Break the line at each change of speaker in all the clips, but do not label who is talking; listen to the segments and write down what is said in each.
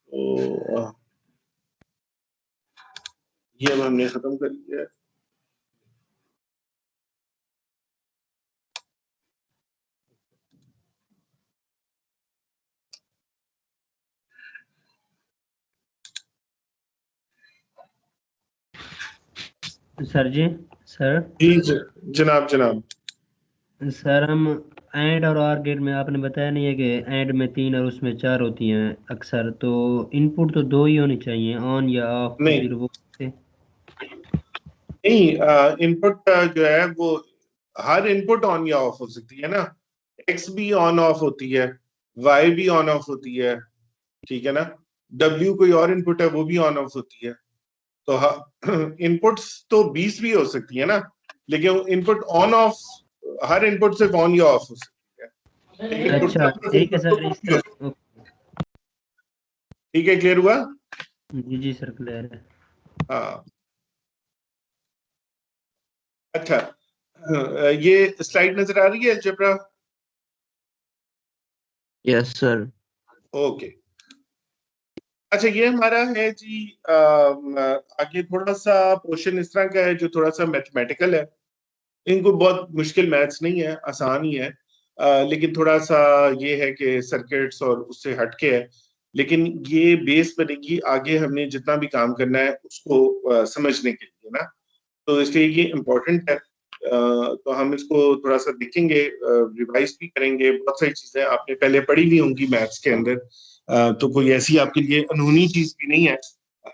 तो ये अब हमने खत्म कर लिया।
सर जी सर
जी जनाब जनाब।
सर हम एंड और आर गेट में आपने बताया नहीं है कि एंड में 3 और उसमें 4 होती हैं अक्सर, तो इनपुट तो 2 ही होनी चाहिए, ऑन या ऑफ,
नहीं
फिर वो
नहीं, इनपुट जो है वो हर इनपुट ऑन या ऑफ हो सकती है ना। एक्स भी ऑन ऑफ होती है, वाई भी ऑन ऑफ होती है, ठीक है ना। डब्ल्यू कोई और इनपुट है वो भी ऑन ऑफ होती है। तो इनपुट्स तो 20 भी हो सकती है ना, लेकिन input on of her input सिर्फ ऑन या ऑफ हो सकती है।
अच्छा ठीक है सर, इस तरह
ठीक है, क्लियर हुआ?
जी सर क्लियर है।
हाँ अच्छा, ये स्लाइड नजर आ रही है अलजेब्रा?
Yes sir.
ओके अच्छा, ये हमारा है जी। आगे थोड़ा सा पोर्शन इस तरह का है जो थोड़ा सा मैथमेटिकल है। इनको बहुत मुश्किल मैथ्स नहीं है, आसान ही है। लेकिन थोड़ा सा ये है कि सर्किट्स और उससे हटके है, लेकिन ये बेस बनेगी आगे हमने जितना भी काम करना है उसको समझने के लिए ना। तो इसलिए ये इम्पोर्टेंट है। तो हम इसको थोड़ा सा देखेंगे, रिवाइज भी करेंगे। बहुत सारी चीजें आपने पहले पढ़ी हुई होंगी मैथ्स के अंदर, तो कोई ऐसी आपके लिए अनहोनी चीज भी नहीं है।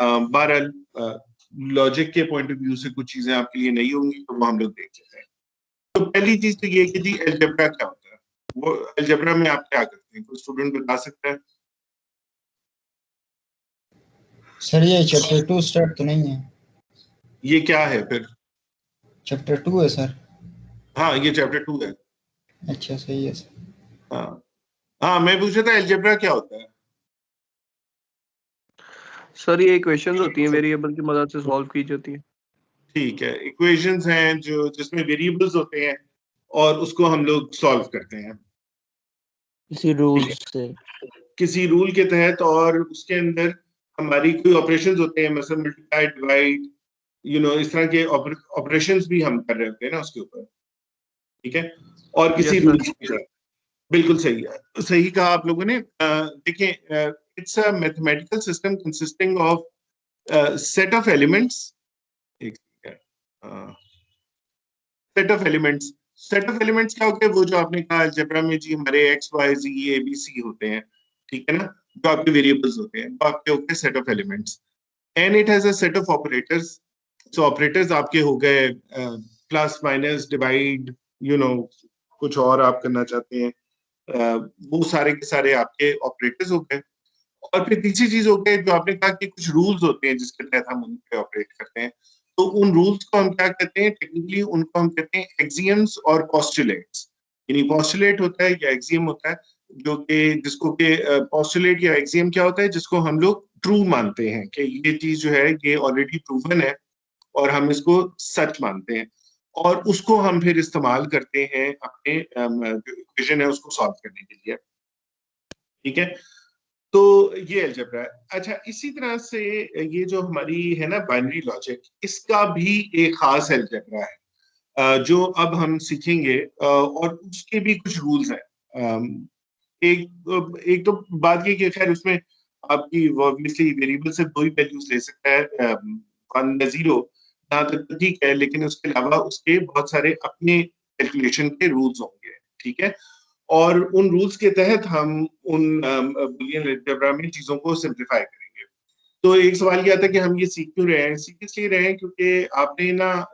बहरहाल लॉजिक के पॉइंट ऑफ व्यू से कुछ चीजें आपके लिए नहीं होंगी, तो वो हम लोग देख लेते हैं। तो पहली चीज तो ये कि जी अलजेब्रा क्या होता है, वो अलजेब्रा में आप क्या करते हैं, कोई स्टूडेंट बता सकता है?
सर ये चैप्टर 2 स्टार्ट तो नहीं है?
ये क्या है फिर?
चैप्टर 2 है सर।
हाँ ये चैप्टर 2 है।
अच्छा सही है सर।
हाँ हाँ, मैं पूछ रहा था अलजेब्रा क्या होता है।
सर ये इक्वेशंस होती हैं वेरिएबल की मदद से सॉल्व की जाती है।
ठीक है, इक्वेशंस हैं जो जिसमें वेरिएबल्स होते हैं और उसको हम लोग सॉल्व करते हैं
किसी रूल से।
किसी रूल के तहत, और उसके अंदर हमारी कोई ऑपरेशंस होते हैं, मतलब मल्टीप्लाई, डिवाइड, इस तरह के ऑपरेशंस भी हम कर रहे होते हैं ना उसके ऊपर, ठीक है। और किसी
Yes,
रूल्स के साथ। बिल्कुल सही है, सही कहा आप लोगों ने। देखिए, it's a mathematical system consisting of set of elements. एक set of elements. Set of elements क्या होते हैं? वो जो आपने कहा अलजेब्रा में जी हमारे x Y z a b c होते हैं, ठीक है ना, जो आपके वेरिएबल्स होते हैं वो आपके होते हैं set of elements. And it has a set of operators. So operators आपके हो गए प्लस माइनस डिवाइड, कुछ और आप करना चाहते हैं, वो सारे के सारे आपके ऑपरेटर्स हो गए। और फिर तीसरी चीज हो गई जो आपने कहा कि कुछ रूल्स होते हैं जिसके तहत हम उन पे ऑपरेट करते हैं। तो उन रूल्स को हम क्या कहते हैं? टेक्निकली उनको हम कहते हैं एक्सियम्स और पोस्टुलेट्स। यानी पोस्टुलेट होता है या एक्सियम होता है, जो कि जिसको के पोस्टुलेट या एक्सियम क्या होता है, जिसको हम लोग ट्रू मानते हैं कि ये चीज जो है ये ऑलरेडी प्रूवन है और हम इसको सच मानते हैं, और उसको हम फिर इस्तेमाल करते हैं अपने जो इक्वेशन है उसको सॉल्व करने के लिए, ठीक है। तो ये अलजेब्रा है। अच्छा, इसी तरह से ये जो हमारी है ना बाइनरी लॉजिक, इसका भी एक खास अलजेब्रा है जो अब हम सीखेंगे, और उसके भी कुछ रूल्स हैं। एक एक तो बात ये कि खैर उसमें आपकी ऑब्वियसली वेरिएबल से दो ही वैल्यूज ले सकता है, 1 या 0, जहाँ तक तो ठीक है, लेकिन उसके अलावा उसके बहुत सारे अपने कैलकुलेशन के रूल्स होंगे, ठीक है। और उन रूल्स के तहत हम उन बुलियन अलजेब्रा में चीजों को सिंप्लीफाई करेंगे। तो एक सवाल ये आता है कि हम ये सीख क्यों रहे हैं? सीख इसलिए रहे हैं क्योंकि आपने ना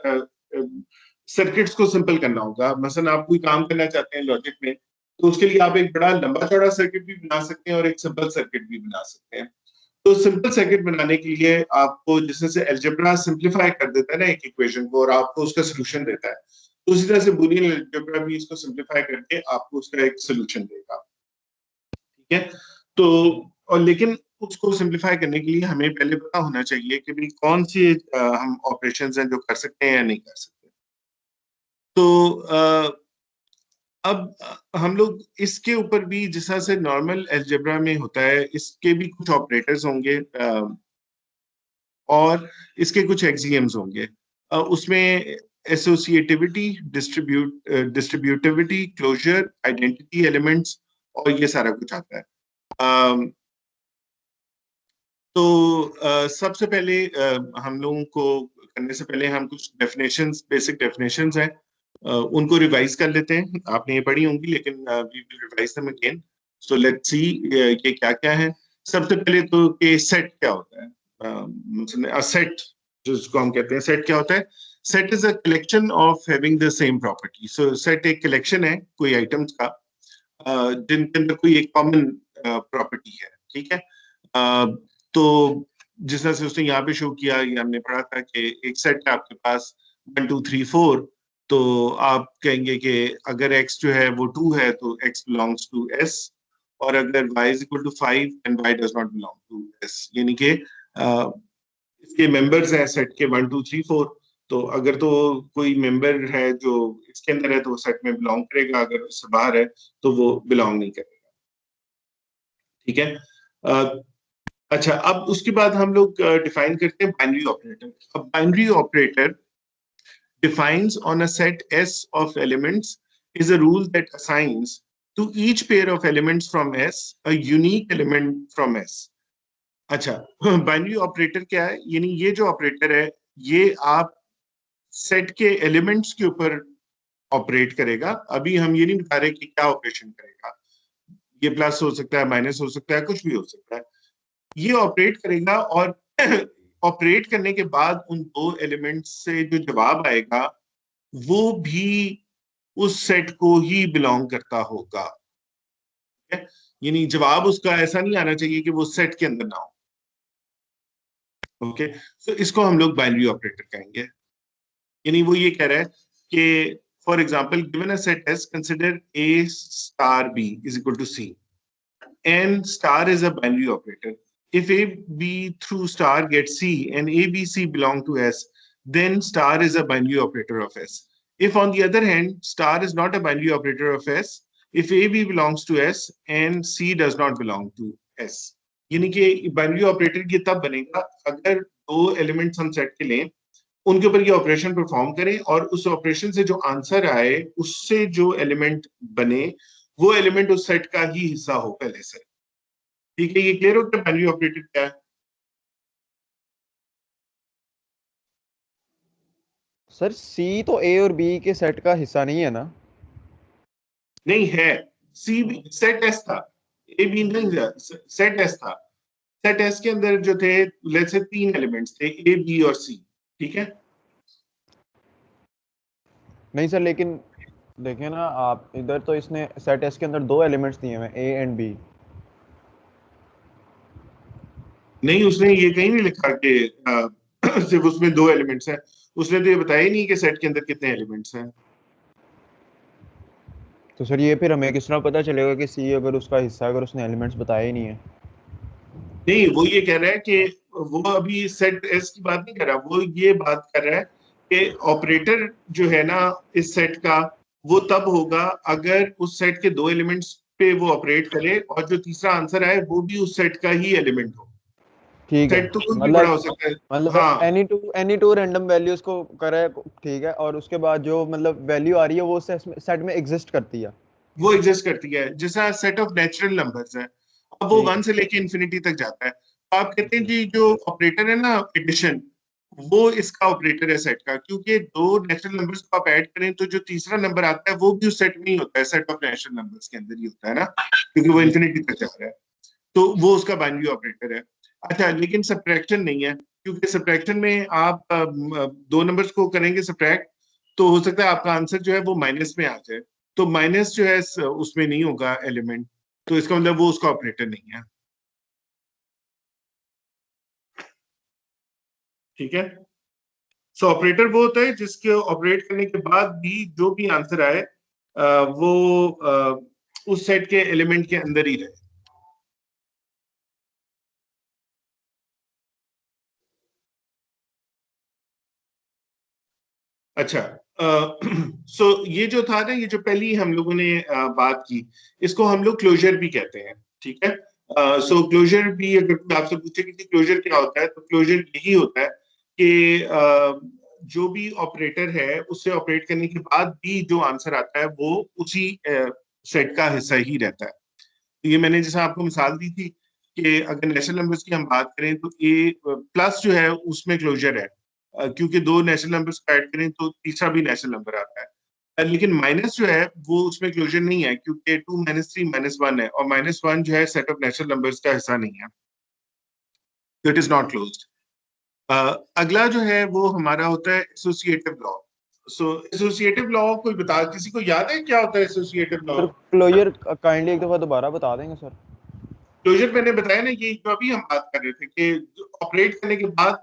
सर्किट्स को सिंपल करना होगा। मसलन आप कोई काम करना चाहते हैं लॉजिक में, तो उसके लिए आप एक बड़ा लंबा चौड़ा सर्किट भी बना सकते हैं और एक सिंपल सर्किट भी बना सकते हैं। तो सिंपल सर्किट बनाने के लिए आपको जिसमें से अलजेब्रा सिंप्लीफाई कर देता है ना एक इक्वेशन को, और आपको उसका सोल्यूशन देता है, तो उसी तरह से बुलियन अलजेब्रा भी इसको सिंप्लीफाई करके आपको उसका एक सोल्यूशन देगा, ठीक है। तो और लेकिन उसको सिंप्लीफाई करने के लिए हमें पहले पता होना चाहिए कि भाई कौन सी हम ऑपरेशंस हैं जो कर सकते हैं या नहीं कर सकते। तो अब हम लोग इसके ऊपर भी जिस तरह से नॉर्मल अलजेब्रा में होता है, इसके भी कुछ ऑपरेटर्स होंगे और इसके कुछ एक्सियम्स होंगे। उसमें associativity, distributivity, closure, identity elements और ये सारा कुछ आता है। सबसे पहले हम लोगों को करने से पहले हम कुछ डेफिनेशंस, बेसिक डेफिनेशंस हैं, उनको रिवाइज कर लेते हैं। आपने ये पढ़ी होंगी लेकिन we will revise them again. So let's see ये क्या क्या है। सबसे पहले तो कि सेट क्या होता है। सेट जिसको हम कहते हैं, सेट क्या होता है? Set is a collection of having the same property. So set एक कलेक्शन है कोई आइटम्स का जिनके अंदर कोई एक कॉमन प्रॉपर्टी है, ठीक है। तो जिस तरह से उसने यहाँ पे शो किया, ये हमने पढ़ा था कि एक सेट है आपके पास 1 2 3 4, तो आप कहेंगे कि अगर x जो है वो 2 है तो x बिलोंग्स टू s, और अगर y is equal to 5 and y does not belong to s, यानी कि इसके मेंबर्स हैं सेट के 1 2 3 4। तो अगर तो कोई मेंबर है जो इसके अंदर है तो वो सेट में बिलोंग करेगा, अगर उससे बाहर है तो वो बिलोंग नहीं करेगा, ठीक है। अच्छा, अब उसके बाद हम लोग डिफाइन करते हैं बाइनरी ऑपरेटर। अब binary operator defines on a set S of elements is a rule that assigns to each pair of elements from S a unique element from S. अच्छा, बाइनरी ऑपरेटर क्या है? यानी ये जो operator है ये आप सेट के एलिमेंट्स के ऊपर ऑपरेट करेगा। अभी हम ये नहीं बता रहे कि क्या ऑपरेशन करेगा, ये प्लस हो सकता है, माइनस हो सकता है, कुछ भी हो सकता है। ये ऑपरेट करेगा और ऑपरेट करने के बाद उन दो एलिमेंट्स से जो जवाब आएगा वो भी उस सेट को ही बिलोंग करता होगा। यानी जवाब उसका ऐसा नहीं आना चाहिए कि वो सेट के अंदर ना हो। ओके, तो इसको हम लोग बाइनरी ऑपरेटर कहेंगे। यानी वो ये कह रहा है कि for example given a set s, consider a star b is equal to c and star is a binary operator. If A, B through star gets C and A, B, C belong to S, then star is a binary operator of S. If on the other hand, star is not a binary operator of S, if A, B belongs to S and C does not belong to S. यानी कि binary operator ये तब बनेगा अगर दो elements हम set के लें, उनके ऊपर ये ऑपरेशन परफॉर्म करें और उस ऑपरेशन से जो आंसर आए उससे जो एलिमेंट बने वो एलिमेंट उस सेट का ही हिस्सा हो पहले से। ठीक है, ये क्लियर हो गया बाइनरी ऑपरेटर क्या है?
सर सी तो ए और बी के सेट का हिस्सा नहीं है ना?
नहीं है, सी भी सेट एस था, ए बी नहीं था, सेट एस था। सेट एस के अंदर जो थे लेट्स से 3 एलिमेंट्स थे, ए बी और सी, ठीक है।
नहीं सर, लेकिन देखिए ना आप, इधर तो इसने सेट एस के अंदर 2 एलिमेंट्स दिए हुए हैं, ए एंड बी।
नहीं, उसने ये कहीं नहीं लिखा कि सिर्फ उसमें 2 एलिमेंट्स हैं। उसने तो ये बताया ही नहीं कि सेट के अंदर कितने एलिमेंट्स हैं।
तो सर ये फिर हमें किस तरह पता चलेगा कि सी अगर उसका हिस्सा, अगर उसने एलिमेंट्स बताया ही नहीं है?
नहीं, वो ये कह रहा है कि वो अभी सेट एस की बात नहीं कर रहा, वो ये बात कर रहा है कि ऑपरेटर जो है ना इस सेट का, वो तब होगा अगर उस सेट के 2 एलिमेंट्स पे वो ऑपरेट करे और जो तीसरा आंसर आए वो भी उस सेट का ही एलिमेंट हो।
ठीक है,
सेट तो कुछ भी बड़ा हो सकता है।
मतलब
हाँ,
एनी टू रैंडम वैल्यूज को करे, ठीक है, और उसके बाद जो मतलब वैल्यू आ रही है वो सेट में एग्जिस्ट करती है।
वो एग्जिस्ट करती है, जैसा सेट ऑफ नेचुरल नंबर्स है। अब वो
ठीक
1 से लेके इन्फिनिटी तक जाता है। तो आप कहते हैं जी जो ऑपरेटर है ना एडिशन, वो इसका ऑपरेटर है सेट का, क्योंकि 2 नेचुरल नंबर्स को आप ऐड करें तो जो तीसरा नंबर आता है वो भी उस सेट में ही होता है, सेट ऑफ नेचुरल नंबर्स के अंदर ही होता है ना, क्योंकि वो इन्फिनिटी तक जा रहा है। तो वो उसका बाइनरी ऑपरेटर है। अच्छा, लेकिन सब्ट्रैक्शन नहीं है, क्योंकि सब्ट्रैक्शन में आप 2 नंबर्स को करेंगे सब्ट्रैक्ट, तो हो सकता है आपका आंसर जो है वो माइनस में आ जाए, तो माइनस जो है उसमें नहीं होगा एलिमेंट, तो इसका मतलब वो उसका ऑपरेटर नहीं है। ठीक है, सो ऑपरेटर वो होता है जिसके ऑपरेट करने के बाद भी जो भी आंसर आए वो उस सेट के एलिमेंट के अंदर ही रहे। अच्छा, सो ये जो था ना, ये जो पहली हम लोगों ने बात की, इसको हम लोग क्लोजर भी कहते हैं, ठीक है। सो क्लोजर भी, अगर कोई आपसे पूछे कि क्लोजर क्या होता है, तो क्लोजर यही होता है कि जो भी ऑपरेटर है उससे ऑपरेट करने के बाद भी जो आंसर आता है वो उसी सेट का हिस्सा ही रहता है। तो ये मैंने जैसा आपको मिसाल दी थी कि अगर नेचुरल नंबर्स की हम बात करें तो ए प्लस जो है उसमें क्लोजर है, क्योंकि दो नेचुरल नंबर्स को ऐड करें तो तीसरा भी नेचुरल नंबर आता है। लेकिन माइनस जो है वो उसमें क्लोजर नहीं है, क्योंकि 2 - 3 -1 है, और -1 जो है सेट ऑफ नेचुरल नंबर्स का हिस्सा नहीं है, तो इट इज नॉट क्लोज्ड। अगला जो है वो हमारा होता है associative law. So associative law कोई बता, किसी को याद है क्या होता है associative law?
Sir closure kindly एक दफा दोबारा बता देंगे सर।
क्लोजर मैंने बताया ना, ये जो अभी हम बात कर रहे थे कि ऑपरेट करने के बाद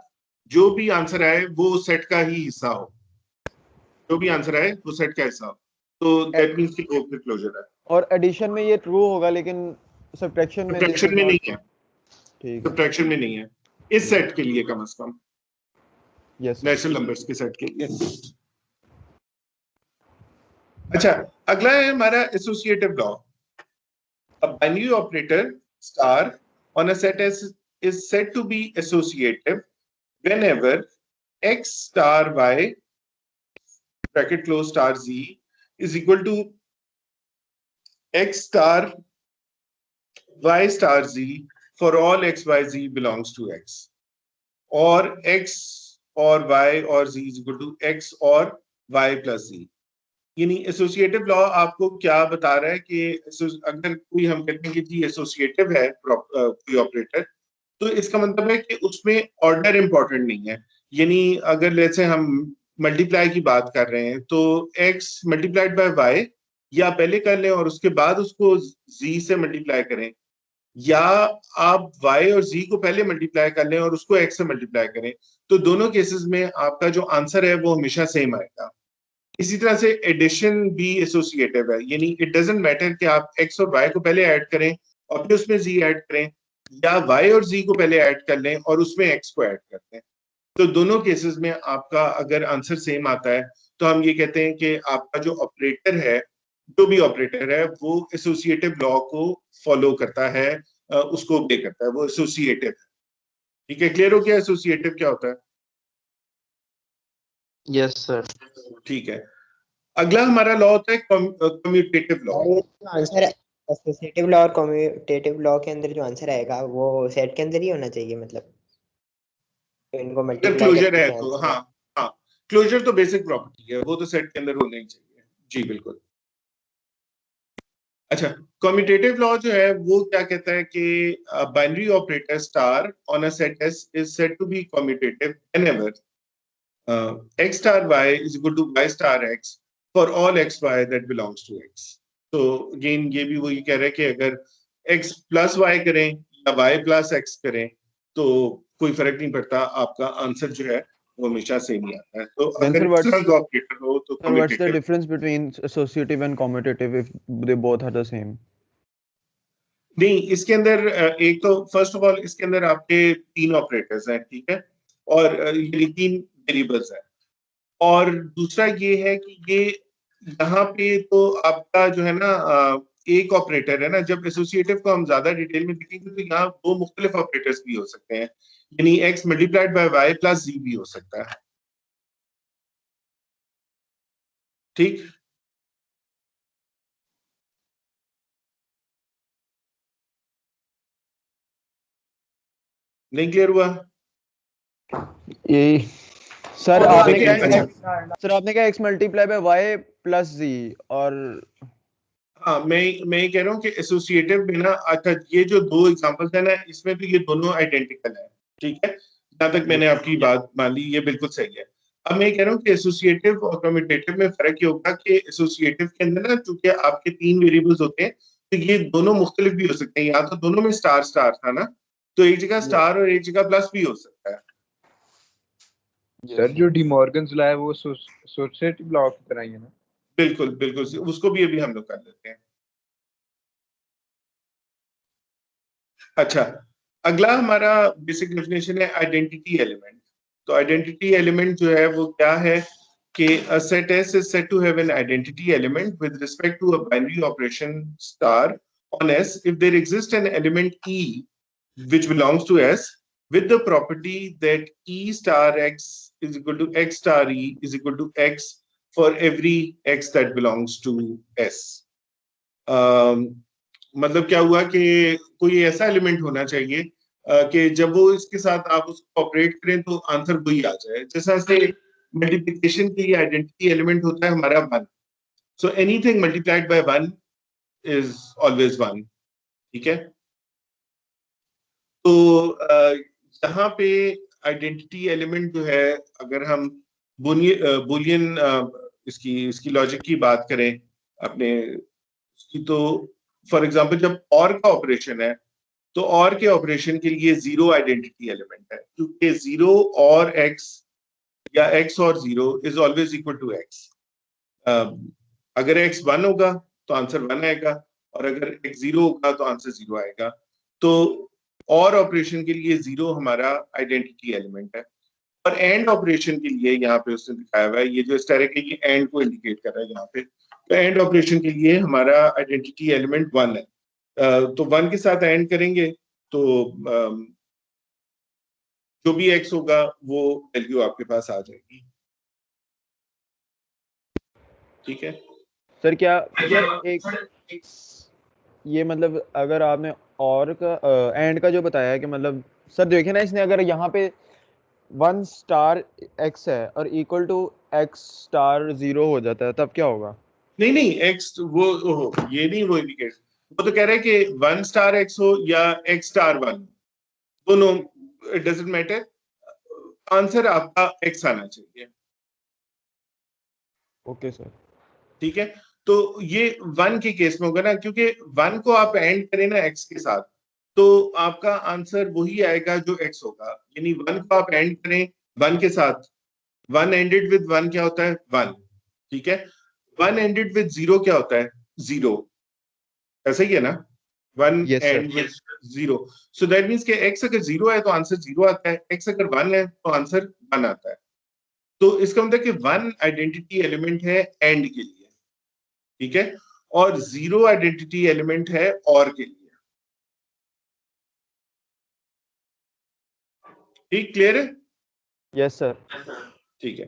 जो भी आंसर आए वो सेट का ही हिस्सा हो, जो भी आंसर आए वो सेट का हिस्सा हो, तो दैट मींस कि वो फिर क्लोजर है।
और एडिशन में ये ट्रू होगा, लेकिन सब्ट्रैक्शन में
सब्ट्रैक्शन में नहीं है,
ठीक है।
सब्ट्रैक्शन में नहीं है इस सेट के लिए, कम से कम
यस
नेचुरल नंबर्स के सेट के लिए। अच्छा, अगला है हमारा associative law. A binary operator star on a set is said to be associative whenever x star y bracket close star z is equal to x star y star z for all x y z belongs to x, or x और y और z is equal to x और y plus z। यानी associative law आपको क्या बता रहा है कि अगर कोई हम कहते हैं कि जी एसोसिएटिव है कोई ऑपरेटर, तो इसका मतलब है कि उसमें ऑर्डर इंपॉर्टेंट नहीं है। यानी अगर जैसे हम मल्टीप्लाई की बात कर रहे हैं तो x मल्टीप्लाइड बाय y या पहले कर लें और उसके बाद उसको z से मल्टीप्लाई करें, या आप y और z को पहले मल्टीप्लाई कर लें और उसको x से मल्टीप्लाई करें, तो दोनों केसेस में आपका जो आंसर है वो हमेशा सेम आएगा। इसी तरह से एडिशन भी एसोसिएटिव है, यानी इट डजंट मैटर कि आप x और y को पहले ऐड करें और फिर उसमें z ऐड करें, या y और z को पहले ऐड कर लें और उसमें x को ऐड कर दें, तो दोनों केसेस में आपका अगर आंसर सेम आता है तो हम ये कहते हैं कि आपका जो ऑपरेटर है, जो भी ऑपरेटर है, वो एसोसिएटिव लॉ को फॉलो करता है, उसको ओबे करता है, वो एसोसिएटिव है। ठीक है, क्लियर हो गया एसोसिएटिव क्या होता है?
Yes sir.
ठीक है, अगला हमारा लॉ होता है commutative law.
Answer associative law और कम्यूटेटिव लॉ के अंदर जो आंसर आएगा वो सेट के अंदर ही होना चाहिए, मतलब तो इनको मल्टीप्लाई
क्लोजर
करके
है
जो
तो
आंसर
हाँ, हाँ क्लोजर तो बेसिक प्रॉपर्टी है, वो तो सेट के अंदर होना ही चाहिए। जी बिल्कुल। अच्छा, कम्यूटेटिव लॉ जो है वो क्या कहता है कि binary operator star on a set s is said to be commutative whenever x star y is equal to y star x for all x y that belongs to x। तो again ये भी वही कह रहा है कि अगर x plus y करें या y प्लस x करें तो कोई फर्क नहीं पड़ता, आपका आंसर जो है वो हमेशा सेम ही आता है। तो
Then
अगर
sir, what's-
इस तरह का ऑपरेटर हो तो
Sir, what's the
commutative.
difference between associative and commutative if they both are the same?
नहीं, इसके अंदर एक तो फर्स्ट ऑफ ऑल इसके अंदर आपके 3 ऑपरेटर्स हैं, ठीक है, और ये 3 वेरिएबल्स हैं, और दूसरा ये है कि ये यहाँ पे तो आपका जो है ना एक ऑपरेटर है ना, जब एसोसिएटिव को हम ज्यादा डिटेल में देखेंगे तो यहाँ 2 मुख्तलिफ ऑपरेटर्स भी हो सकते हैं, यानी x multiplied by y plus z भी हो सकता है। ठीक, नहीं क्लियर हुआ?
यही सर
और
आपने
देखिए,
क्या
अच्छा,
सर आपने क्या x multiply by y plus z और
हाँ मैं ये कह रहा हूँ कि एसोसिएटिव में ना, अच्छा ये जो 2 एग्जांपल्स है ना, इसमें तो ये दोनों आइडेंटिकल है, ठीक है, जहां तक मैंने आपकी बात मान ली ये बिल्कुल सही है। अब मैं ये कह रहा हूँ कि एसोसिएटिव और कम्यूटेटिव में फर्क ये होगा कि एसोसिएटिव के अंदर ना चूंकि आपके 3 वेरिएबल्स होते हैं, तो ये दोनों मुख्तलिफ भी हो सकते हैं, या तो दोनों में स्टार स्टार था ना, तो एक जगह स्टार और एक जगह प्लस भी हो सकता है।
सर जो डी मॉर्गन्स लॉ है वो एसोसिएटिव लॉ की तरह ही है ना?
बिल्कुल बिल्कुल, उसको भी अभी हम लोग कर लेते हैं। अच्छा, अगला हमारा बेसिक डेफिनेशन है आइडेंटिटी एलिमेंट। तो आइडेंटिटी एलिमेंट जो है वो क्या है a set S is said to have an identity element with respect to a binary operation star on S if there exists an element E which belongs to S with the property that E star X is equal to X star E is equal to X for every X that belongs to S. मतलब क्या हुआ कि कोई ऐसा element होना चाहिए कि जब वो इसके साथ आप उसको ऑपरेट करें तो आंसर वही आ जाए. जैसा से मल्टीप्लिकेशन के लिए आइडेंटिटी एलिमेंट होता है हमारा 1. So anything multiplied by 1 is always 1. ठीक है. तो यहाँ पे आइडेंटिटी एलिमेंट जो है, अगर हम बुलियन इसकी लॉजिक की बात करें अपने की, तो फॉर एग्जांपल जब और का ऑपरेशन है तो और के ऑपरेशन के लिए 0 आइडेंटिटी एलिमेंट है, क्योंकि 0 और x या x और 0 is always equal to x. अगर x 1 होगा तो आंसर 1 आएगा, और अगर x 0 होगा तो आंसर 0 आएगा. तो और ऑपरेशन के लिए 0 हमारा आइडेंटिटी एलिमेंट है. और एंड ऑपरेशन के लिए यहाँ पे उसने दिखाया हुआ है, ये जो एस्टेरिक है ये एंड को इंडिकेट कर रहा है यहाँ पे. तो एंड ऑपरेशन के लिए हमारा आइडेंटिटी एलिमेंट 1 है. तो 1 के साथ एंड करेंगे तो जो भी x होगा वो वैल्यू आपके पास आ जाएगी. ठीक है
सर. क्या सर एक ये मतलब अगर आपने और का एंड का जो बताया है कि मतलब सर देखिए ना, इसने अगर यहाँ पे 1 स्टार x है और इक्वल टू x स्टार 0 हो जाता है तब क्या होगा?
नहीं x वो ये नहीं, वो इंडिकेट, वो तो कह रहा है कि 1 स्टार x हो या x स्टार 1, दोनों इट डजंट मैटर, आंसर आपका x आना चाहिए.
Okay sir.
ठीक है. तो ये 1 के केस में होगा ना, क्योंकि 1 को आप एंड करें ना x के साथ तो आपका आंसर वही आएगा जो x होगा. यानी 1 को आप एंड करें 1 के साथ, 1 एंडेड विद 1 क्या होता है 1. ठीक है. 1 एंडेड विद 0 क्या होता है 0. ऐसा ही है ना, 1 and with 0. So that means कि x अगर 0 है तो आंसर 0 आता है, x अगर 1 है तो आंसर 1 आता है. तो इसका मतलब कि 1 आइडेंटिटी एलिमेंट है एंड के लिए. ठीक है. और 0 आइडेंटिटी एलिमेंट है और के लिए. ठीक, क्लियर है?
Yes sir.
ठीक है.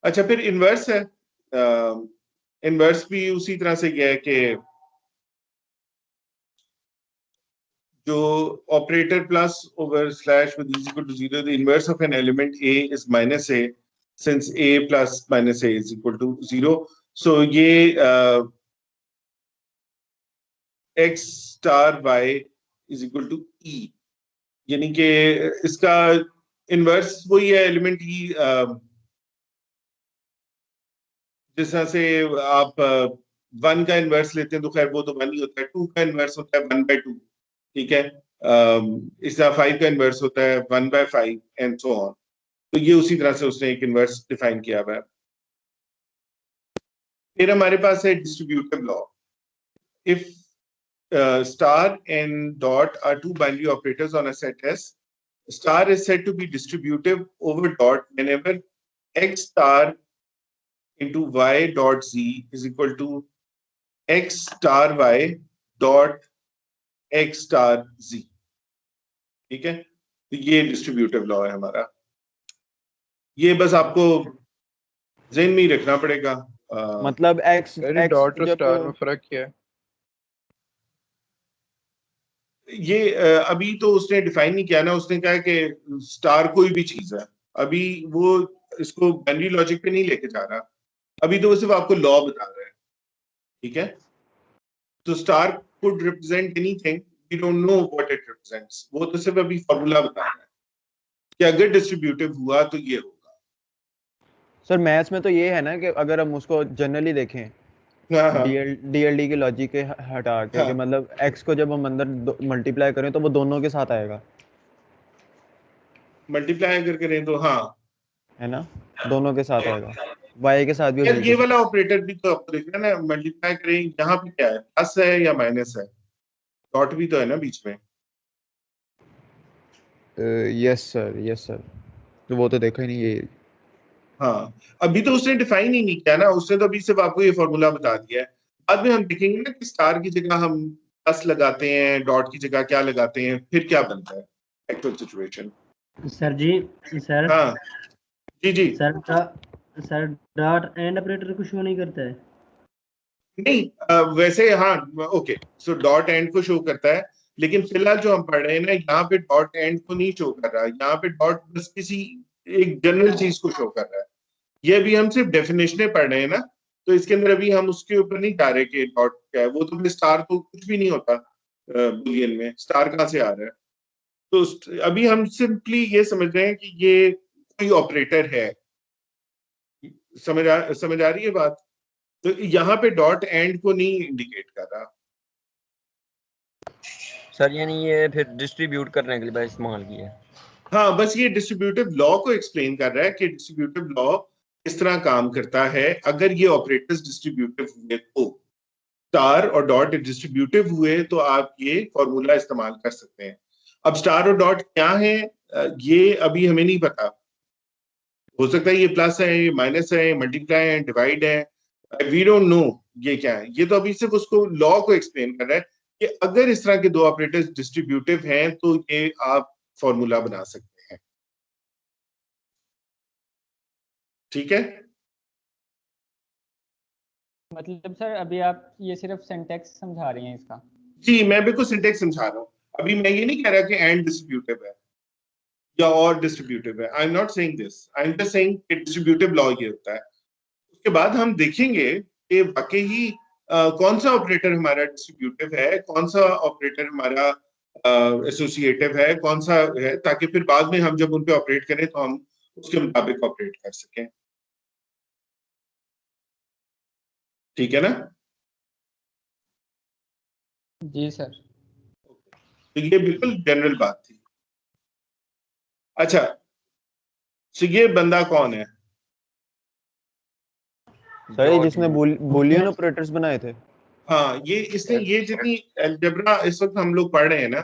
अच्छा, फिर इनवर्स है. इनवर्स भी उसी तरह से गया है कि जो operator plus over slash with is equal to 0, the inverse of an element a is -a since a plus -a is equal to 0. So ये x star y is equal to e, यानी कि इसका inverse वही है element e. जिस तरह से आप 1 का इनवर्स लेते हैं तो खैर वो तो 1 ही होता है. 2 का इनवर्स होता है 1/2. ठीक है. इस तरह 5 का इनवर्स होता है 1/5 एंड सो ऑन. तो ये उसी तरह से उसने एक इनवर्स डिफाइन किया हुआ है. फिर हमारे पास है distributive law. If star and dot are two binary operators on a set S, star is said to be distributive over dot whenever x star into y dot z is equal to x star y dot x star z. ठीक है. तो ये distributive law है हमारा. ये बस आपको ज़हन में ही रखना पड़ेगा.
मतलब x
डॉट और स्टार में फर्क क्या है?
ये अभी तो उसने डिफाइन नहीं किया ना. उसने कहा कि स्टार कोई भी चीज है. अभी वो इसको बाइनरी लॉजिक पे नहीं लेके जा रहा. अभी तो वो सिर्फ आपको लॉ बता रहा है. ठीक है. तो star could represent anything, we don't know what it represents. वो तो सिर्फ अभी फॉर्मूला बता रहा है कि अगर डिस्ट्रीब्यूटिव हुआ तो ये होगा.
सर मैथ्स में तो ये है ना कि अगर हम उसको जनरली देखें डीएलडी की लॉजिक के हटा के कि मतलब x को जब हम अंदर मल्टीप्लाई करें तो वो दोनों के साथ आएगा.
मल्टीप्लाई अगर करें तो हाँ
है ना, दोनों के साथ आएगा. y के साथ भी
यार ये वाला ऑपरेटर भी तो आपको देखना ना. मल्टीप्लाई करें यहाँ पे क्या है, प्लस है या माइनस है, डॉट भी तो है ना बीच में.
Yes sir. तो वो तो देखा ही नहीं. ये
हाँ, अभी तो उसने डिफाइन ही नहीं किया ना, उसने तो अभी सिर्फ आपको ये फॉर्मूला बता दिया है। बाद में हम देखेंगे ना कि स्टार की जगह हम प्लस लगाते हैं, डॉट की जगह क्या लगाते हैं, फिर क्या बनता है एक्चुअल सिचुएशन।
सर जी, सर
हाँ जी जी।
सर डॉट एंड ऑपरेटर को शो नहीं करता है?
नहीं वैसे हाँ, ओके, सो डॉट एंड को शो करता है, लेकिन फिलहाल जो हम पढ़ रहे हैं ना, यहाँ पे डॉट एंड को नहीं शो कर रहा है, यहाँ पे डॉट बस किसी एक जनरल चीज को शो कर रहा है। ये अभी हम सिर्फ डेफिनेशनें पढ़ रहे हैं ना, तो इसके अंदर अभी हम उसके ऊपर नहीं जा रहे कि डॉट क्या है। वो तो फिर स्टार तो कुछ भी नहीं होता बुलियन में, स्टार कहाँ से आ रहा है। तो अभी हम सिंपली ये समझ रहे हैं कि ये कोई ऑपरेटर है। समझ आ रही है बात। तो यहाँ पे डॉट एंड को नहीं इंडिकेट कर रहा।
सर यानी ये फिर डिस्ट्रीब्यूट करने के लिए इस्तेमाल किया है।
हाँ, बस ये डिस्ट्रीब्यूटिव लॉ को एक्सप्लेन कर रहा है कि डिस्ट्रीब्यूटिव लॉ किस तरह काम करता है। अगर ये ऑपरेटर्स डिस्ट्रीब्यूटिव हुए तो, स्टार और डॉट डिस्ट्रीब्यूटिव हुए तो आप ये फॉर्मूला इस्तेमाल कर सकते हैं। अब स्टार और डॉट क्या है ये अभी हमें नहीं पता। हो सकता है ये प्लस है, ये माइनस है, मल्टीप्लाई है, डिवाइड है, वी डोंट नो ये क्या है। ये तो अभी सिर्फ उसको लॉ को एक्सप्लेन कर रहा है कि अगर इस तरह के दो ऑपरेटर्स डिस्ट्रीब्यूटिव हैं तो ये आप फॉर्मूला बना सकते हैं। ठीक है,
मतलब सर अभी आप ये सिर्फ सिंटैक्स समझा रहे हैं इसका?
जी मैं बिल्कुल सिंटैक्स समझा रहा हूँ। अभी मैं ये नहीं कह रहा कि एंड डिस्ट्रीब्यूटिव है या और डिस्ट्रीब्यूटिव है। I am not saying this, I am just saying कि डिस्ट्रीब्यूटिव लॉ ये होता है। उसके बाद हम देखेंगे कि वाकई कौन सा ऑपरेटर हमारा डिस्ट्रीब्यूटिव है, कौन सा ऑपरेटर हमारा एसोसिएटिव है, कौन सा है, ताकि फिर बाद में हम जब उन पे ऑपरेट करें तो हम उसके मुताबिक ऑपरेट कर सकें। ठीक है ना?
जी सर।
तो ये बिल्कुल जनरल बात थी। अच्छा, तो ये बंदा कौन है?
सर ये जिसने बूलियन ऑपरेटर्स बनाए थे।
हाँ, ये इसने ये जितनी अलजेब्रा इस वक्त हम लोग पढ़ रहे हैं ना,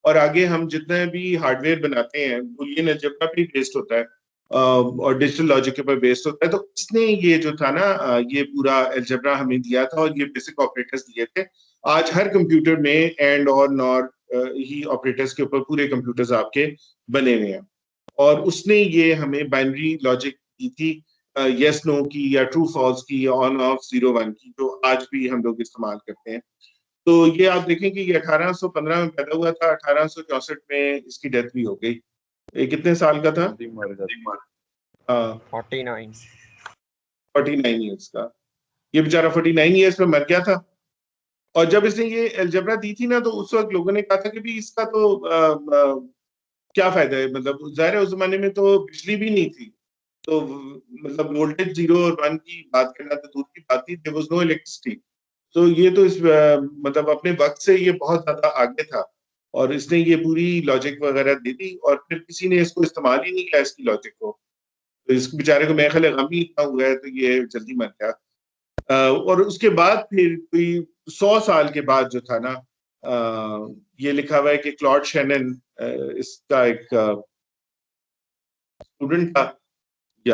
और आगे हम जितने भी हार्डवेयर बनाते हैं बूलियन अलजेब्रा पे बेस्ड होता है और डिजिटल लॉजिक के ऊपर बेस्ड होता है। तो इसने ये जो था ना ये पूरा अलजेब्रा हमें दिया था और ये बेसिक ऑपरेटर्स दिए थे। आज हर कंप्यूटर में एंड और नॉर ही ऑपरेटर्स के ऊपर पूरे कंप्यूटर्स आपके बने हुए हैं। और उसने ये हमें बाइनरी लॉजिक दी थी, यस नो की या ट्रू फॉल्स की या ऑन ऑफ 0 1 की, जो आज भी हम लोग इस्तेमाल करते हैं। तो ये आप देखें कि ये 1815 में पैदा हुआ था, 1864 में इसकी डेथ भी हो गई। ये कितने साल का था? 49 ईयर्स का। ये बेचारा 49 ईयर्स में मर गया था। और जब इसने ये अलजेब्रा दी थी ना, तो उस वक्त लोगों ने कहा था कि भी इसका तो क्या फायदा है, मतलब जाहिर है उस जमाने में तो बिजली भी नहीं थी, तो मतलब वोल्टेज 0 और 1 की बात करना तो दूर की बात थी, देयर वाज नो इलेक्ट्रिसिटी। तो ये तो इस मतलब अपने वक्त से ये बहुत ज्यादा आगे था और इसने ये पूरी लॉजिक वगैरह दे दी और फिर किसी ने इसको इस्तेमाल ही नहीं किया इसकी लॉजिक को। तो इस बेचारे को मेरे ख्याल गम ही इतना हुआ है, तो ये जल्दी मर गया। और उसके बाद फिर कोई 100 साल के बाद जो था ना, ये लिखा हुआ है कि क्लॉड शैनन इसका एक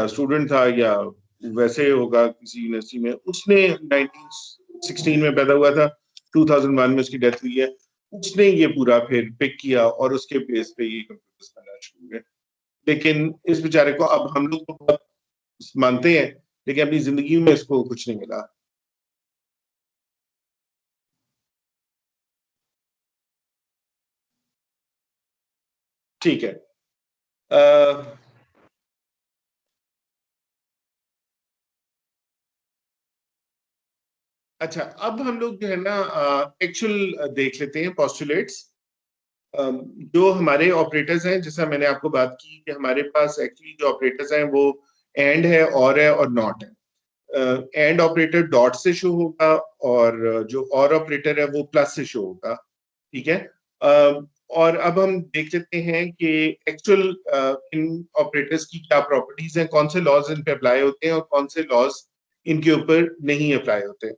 स्टूडेंट था या वैसे होगा किसी यूनिवर्सिटी में, उसने 1916 में पैदा हुआ था, 2001 में उसकी डेथ हुई है। उसने ये पूरा फिर पिक किया और उसके बेस पे ये कंप्यूटर्स बनना शुरू हुए। लेकिन इस बेचारे को अब हम लोग तो बहुत मानते हैं, लेकिन अपनी जिंदगी में इसको कुछ नहीं मिला। ठीक है, अच्छा अब हम लोग जो है ना एक्चुअल देख लेते हैं पोस्टुलेट्स। जो हमारे ऑपरेटर्स हैं, जैसा मैंने आपको बात की कि हमारे पास एक्चुअली जो ऑपरेटर्स हैं वो एंड है और नॉट है। एंड ऑपरेटर डॉट से शो होगा और जो और ऑपरेटर है वो प्लस से शो होगा। ठीक है, और अब हम देख लेते हैं कि एक्चुअल इन ऑपरेटर्स की क्या प्रॉपर्टीज हैं, कौन से लॉज इन पे अप्लाई होते हैं और कौन से लॉज इनके ऊपर नहीं अप्लाई होते।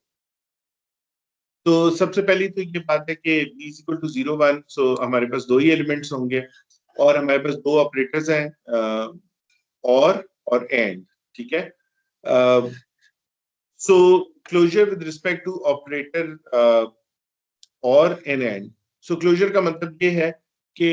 तो सबसे पहली तो ये बात है कि b इज इक्वल टू 0 1, सो हमारे पास दो ही एलिमेंट्स होंगे और हमारे पास दो ऑपरेटर्स हैं और एंड। ठीक है। So closure with respect to operator और एंड। सो क्लोजर का मतलब ये है कि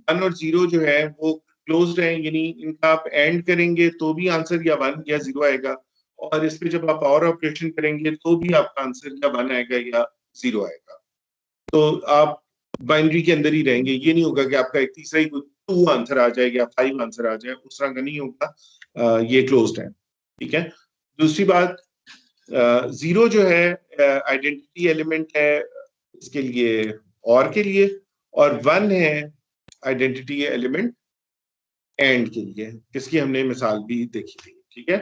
1 और 0 जो है वो क्लोज्ड है, यानी इनका आप एंड करेंगे तो भी आंसर या 1 या 0 आएगा, और इस पे जब आप और ऑपरेशन करेंगे तो भी आपका आंसर या 1 आएगा या 0 आएगा। तो आप बाइनरी के अंदर ही रहेंगे, ये नहीं होगा कि आपका एक तीसरा ही 2 आंसर आ जाए या 5 आंसर आ जाए, उस तरह का नहीं होगा। ये क्लोज्ड है, ठीक है। दूसरी बात, 0 जो है आइडेंटिटी एलिमेंट है इसके लिए और के लिए, और 1 है आइडेंटिटी एलिमेंट एंड के लिए। इसकी हमने मिसाल भी देखी थी, ठीक है।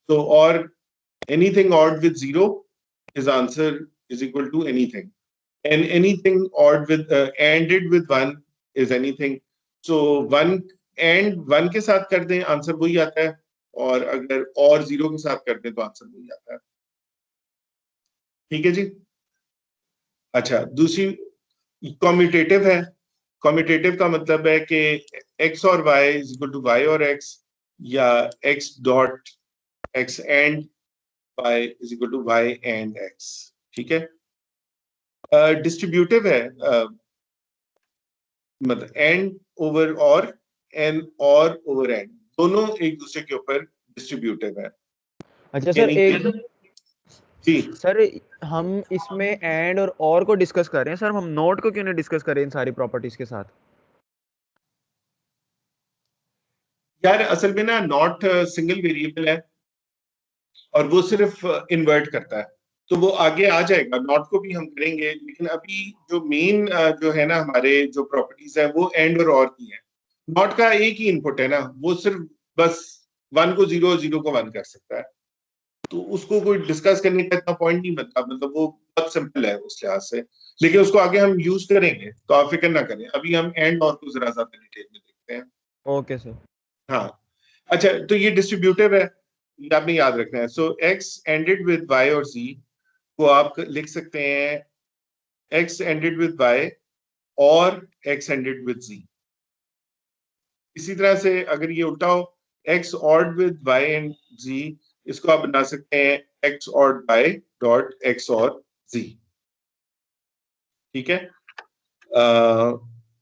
तो और anything odd with 0 his answer is equal to anything, and anything odd with ANDed with 1 is anything. So 1 and 1 के साथ कर दें आंसर वही आता है, और अगर और 0 के साथ कर दें तो आंसर वही आता है, ठीक है जी। अच्छा, दूसरी कॉम्यूटेटिव है। कॉम्यूटेटिव का मतलब है कि x और y is equal to y और x, या x dot x and y is equal to y and x, ठीक है। डिस्ट्रीब्यूटिव है, मतलब एंड ओवर और एन और ओवर एंड दोनों एक दूसरे के ऊपर डिस्ट्रीब्यूटिव है।
अच्छा सर, एक
जी
सर हम इसमें एंड और को डिस्कस कर रहे हैं सर, हम नोट को क्यों नहीं डिस्कस करें इन सारी प्रॉपर्टीज के साथ?
यार असल में ना नॉट सिंगल वेरिएबल है और वो सिर्फ इन्वर्ट करता है, तो वो आगे आ जाएगा, नॉट को भी हम करेंगे, लेकिन अभी जो मेन जो है ना हमारे जो प्रॉपर्टीज है वो एंड और की है। नॉट का एक ही इनपुट है ना, वो सिर्फ बस 1 को 0 और 0 को 1 कर सकता है, तो उसको कोई डिस्कस करने का इतना पॉइंट नहीं बनता, मतलब वो बहुत सिंपल है उस लिहाज से, लेकिन उसको आगे हम यूज करेंगे, तो आप फिक्र ना करें। अभी हम एंड और को जरा ज्यादा डिटेल में देखते हैं।
Okay sir.
हाँ अच्छा, तो ये डिस्ट्रीब्यूटिव है, ये आपने याद रखना है। सो x एंडेड विद y और z को आप लिख सकते हैं x एंडेड विद y और x एंडेड विद z। इसी तरह से अगर ये उल्टा हो, x ored with y and z, इसको आप बना सकते हैं x odd y dot x और z, ठीक है।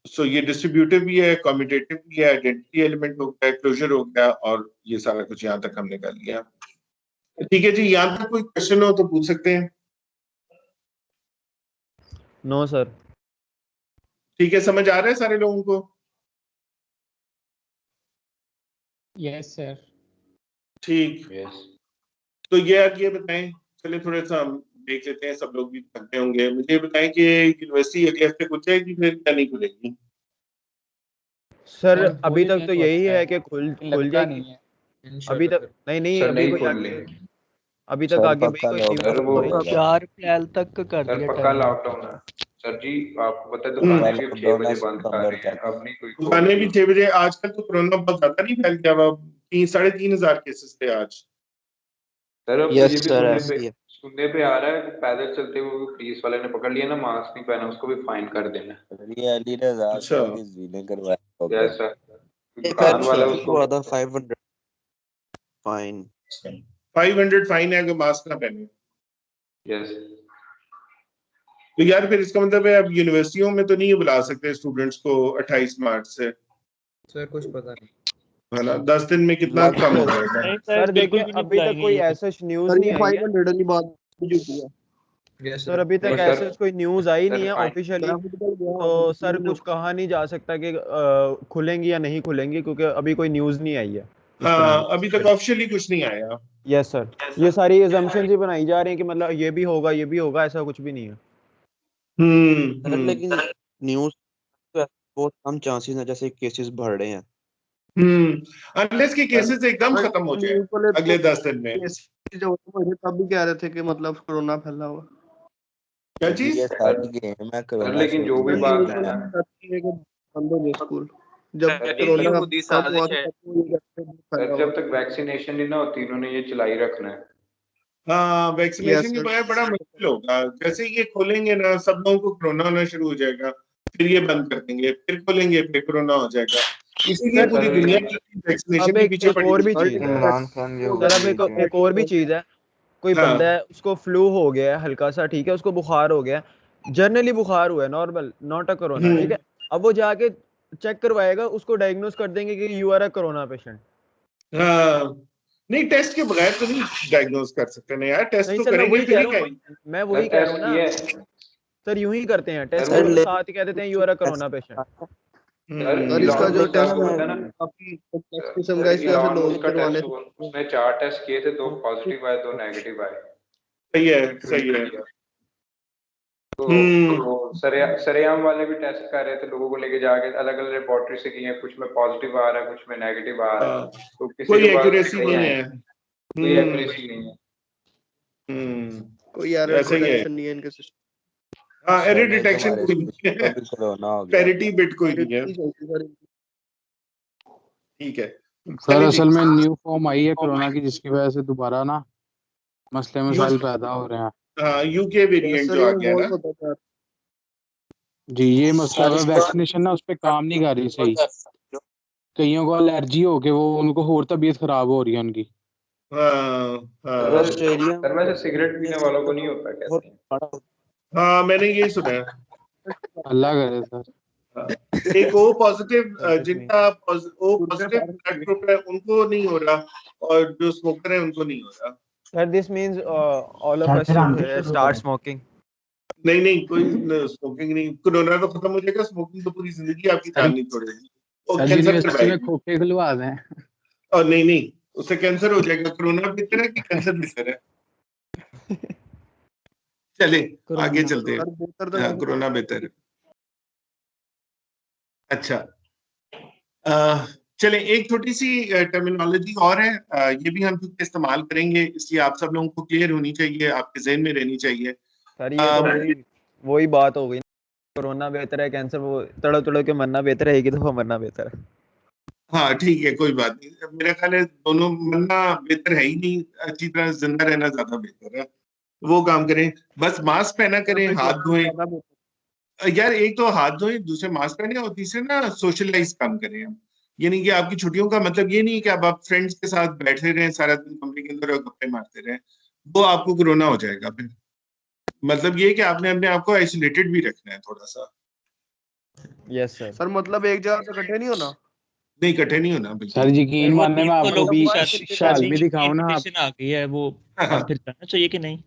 सो ये डिस्ट्रीब्यूटिव भी है, कम्यूटेटिव भी है, आइडेंटिटी एलिमेंट हो गया, क्लोजर हो गया, और ये सारा कुछ यहाँ तक हमने कर लिया, ठीक है जी। यहाँ तक कोई क्वेश्चन हो तो पूछ सकते हैं।
No sir.
ठीक है, समझ आ रहा है सारे लोगों को?
Yes sir.
ठीक, तो ये बताएं, चलिए थोड़ा सा हम देख लेते हैं, सब लोग भी थकते होंगे। मुझे बताएं कि यूनिवर्सिटी अगले हफ्ते खुलेगी फिर क्या नहीं खुलेगी?
सर अभी तक तो यही है कि खुल जाएगी, अभी तक नहीं अभी कोई अभी तक आगे भी कोई न्यूज़
4 अप्रैल तक कर
सर
दिया
पक्का लॉकडाउन है सर जी, आपको पता है दुकानें भी 6 बजे बंद कर रहे हैं, अब नहीं कोई
दुकानें भी 6 बजे। आजकल तो कोरोना बहुत ज्यादा नहीं फैल गया, 3,500 केसेस थे आज।
सर अब ये भी सुनने पे आ रहा है कि पैदल चलते हुए पुलिस वाले ने पकड़ लिया ना, मास्क नहीं पहना उसको भी फाइन कर देना।
अच्छा,
यस सर, दुकान वाला उसको
500 फाइन
500 फाइन है अगर मास्क ना पहने।
यस
तो यार फिर इसका मतलब है अब यूनिवर्सिटियों में तो नहीं बुला सकते स्टूडेंट्स को 28 मार्च से।
सर कुछ पता नहीं
है ना, 10 दिन में कितना कम हो जाएगा।
सर देखिए अभी तक कोई ऐसा न्यूज़ नहीं आई है
500 वाली बात
सर, अभी तक ऐसे कोई न्यूज़ आई नहीं है ऑफिशियली, तो सर कुछ कहा नहीं जा सकता कि खुलेंगी या नहीं खुलेंगी, क्योंकि अभी कोई न्यूज़ नहीं आई है।
हाँ, अभी तक ऑफिशियली कुछ नहीं आया।
यस सर, ये सारी assumptions ही बनाई जा रही हैं कि मतलब ये भी होगा ऐसा कुछ भी नहीं है।
लेकिन न्यूज़ तो बहुत कम चांसेस है, जैसे केसेस बढ़ रहे हैं।
अनलेस के केसेस एकदम खत्म हो जाए अगले 10 दिन में।
जो तब भी कह रहे थे कि मतलब कोरोना फैला हुआ।
क्या चीज?
लेकिन जो भी बात है ना,
बंद हो गए स्कूल जब कोरोना
जब तक वैक्सीनेशन नहीं ना होती इन्होंने ये चलाई रखना है।
हाँ, वैक्सीनेशन के बगैर बड़ा मुश्किल होगा। जैसे ये खोलेंगे ना, सब लोगों को कोरोना होना शुरू हो जाएगा, फिर ये बंद कर देंगे, फिर खोलेंगे, फिर कोरोना हो जाएगा। इसीलिए पूरी दुनिया की वैक्सीनेशन
अब
के
एक
पीछे
एक
पड़ी
और भी
हुई
चीज
है।
है
इमरान खान जो
सर, अब एक और भी चीज है। कोई
हाँ।
बंदा है, उसको फ्लू हो गया है हल्का सा, ठीक है, उसको बुखार हो गया है, जनरली बुखार हुआ है, नॉर्मल, नॉट अ कोरोना, ठीक है। अब वो जाके चेक करवाएगा, उसको डायग्नोज कर देंगे कि you are a corona patient.
हाँ, नहीं टेस्ट के बगैर तो नहीं डायग्नोज कर सकते ना यार, टेस्ट
नहीं
तो
सर, मैं
करेंगे
वही
फिर
कह
ही
रहा हूँ,
कहेंगे।
मैं वही कह रहा हूँ ना
किए
सर, यूं ही करते हैं टेस्ट
सर,
के साथ ही कह देते हैं you are a corona patient.
Sir इसका जो
लॉन्ग
टेस्ट
होता है ना,
आपकी टेस्ट किस्म का इसमें से
इलॉन
लोग
मस्क का
करवाने
टेस्ट हुआ, उसने 4 टेस्ट किए थे, 2 पॉजिटिव आए, 2 नेगेटिव आए।
सही है, सही है।
तो सरेआम वाले भी टेस्ट कर रहे थे, लोगों को लेके जाके अलग अलग लेबोरेटरी से किए, कुछ में पॉजिटिव आ रहा है, कुछ में नेगेटिव आ रहा है, तो किसी
कोई
के पास
एक्यूरेसी नहीं है।
कोई एक्यूरेसी नहीं है।
कोई एरर
ऐसा ही है।
डिटेक्शन नहीं है इनके सिस्टम।
हाँ, एरर डिटेक्शन कोई नहीं है, पैरिटी बिट कोई नहीं है। ठीक है
सर, असल में न्यू फॉर्म आई है कोरोना की, जिसकी वजह से दोबारा ना मसले मसाइल पैदा हो रहे हैं।
हाँ, यूके वेरिएंट जो आ गया ना
जी, ये मसला है। वैक्सीनेशन ना उस पर काम नहीं कर रही सही, कईयों को एलर्जी हो के वो उनको और तबीयत खराब हो रही है उनकी।
सर वैसे सिगरेट पीने वालों को नहीं होता कहते हैं।
हाँ, मैंने यही सुना है।
अल्लाह करे सर।
एक ओ पॉजिटिव जिनका ओ पॉजिटिव ब्लड ग्रुप है उनको नहीं हो रहा, और जो स्मोकर है उनको नहीं हो रहा।
Sir this means all of us start smoking.
नहीं, कोई स्मोकिंग नहीं, कोरोना तो खत्म हो जाएगा, स्मोकिंग तो पूरी जिंदगी आपकी जान नहीं छोड़ेगी। वो कैंसर करवाएगी।
खोखे खुलवा दें।
और नहीं, उससे कैंसर हो जाएगा। कोरोना बेहतर है कि कैंसर बेहतर है? चले आगे चलते हैं। हाँ, कोरोना बेहतर है। अच्छा, चले एक छोटी सी टर्मिनोलॉजी और है, ये भी हम इस्तेमाल करेंगे, इसलिए आप सब लोगों को क्लियर होनी चाहिए, आपके जहन में रहनी चाहिए।
सर ये तो वही बात हो गई, कोरोना बेहतर है, कैंसर वो तड़ो के मरना बेहतर है, एक ही दफा मरना बेहतर है।
हाँ ठीक है, कोई बात नहीं, मेरा ख्याल है दोनों मरना बेहतर है ही नहीं, अच्छी तरह जिंदा रहना ज्यादा बेहतर है। वो काम करें, बस मास्क पहना करें, हाथ धोएं। यार एक तो हाथ धोएं, दूसरे मास्क पहने, और तीसरे ना सोशलाइज कम करें हम। ये नहीं कि आपकी छुट्टियों का मतलब ये नहीं कि आप फ्रेंड्स के साथ बैठे रहें सारा दिन कमरे के अंदर और गप्पे मारते रहें, वो आपको कोरोना हो जाएगा फिर। मतलब ये कि आपने अपने आप को आइसोलेटेड भी रखना है थोड़ा सा।
Yes sir.
सर मतलब एक जगह पे इकट्ठे नहीं होना।
नहीं, इकट्ठे नहीं होना बिल्कुल।
सर यकीन मानने में आपको भी शाल भी दिखाओ ना आप।
आ गई है वो, अब फिर जाना चाहिए कि नहीं?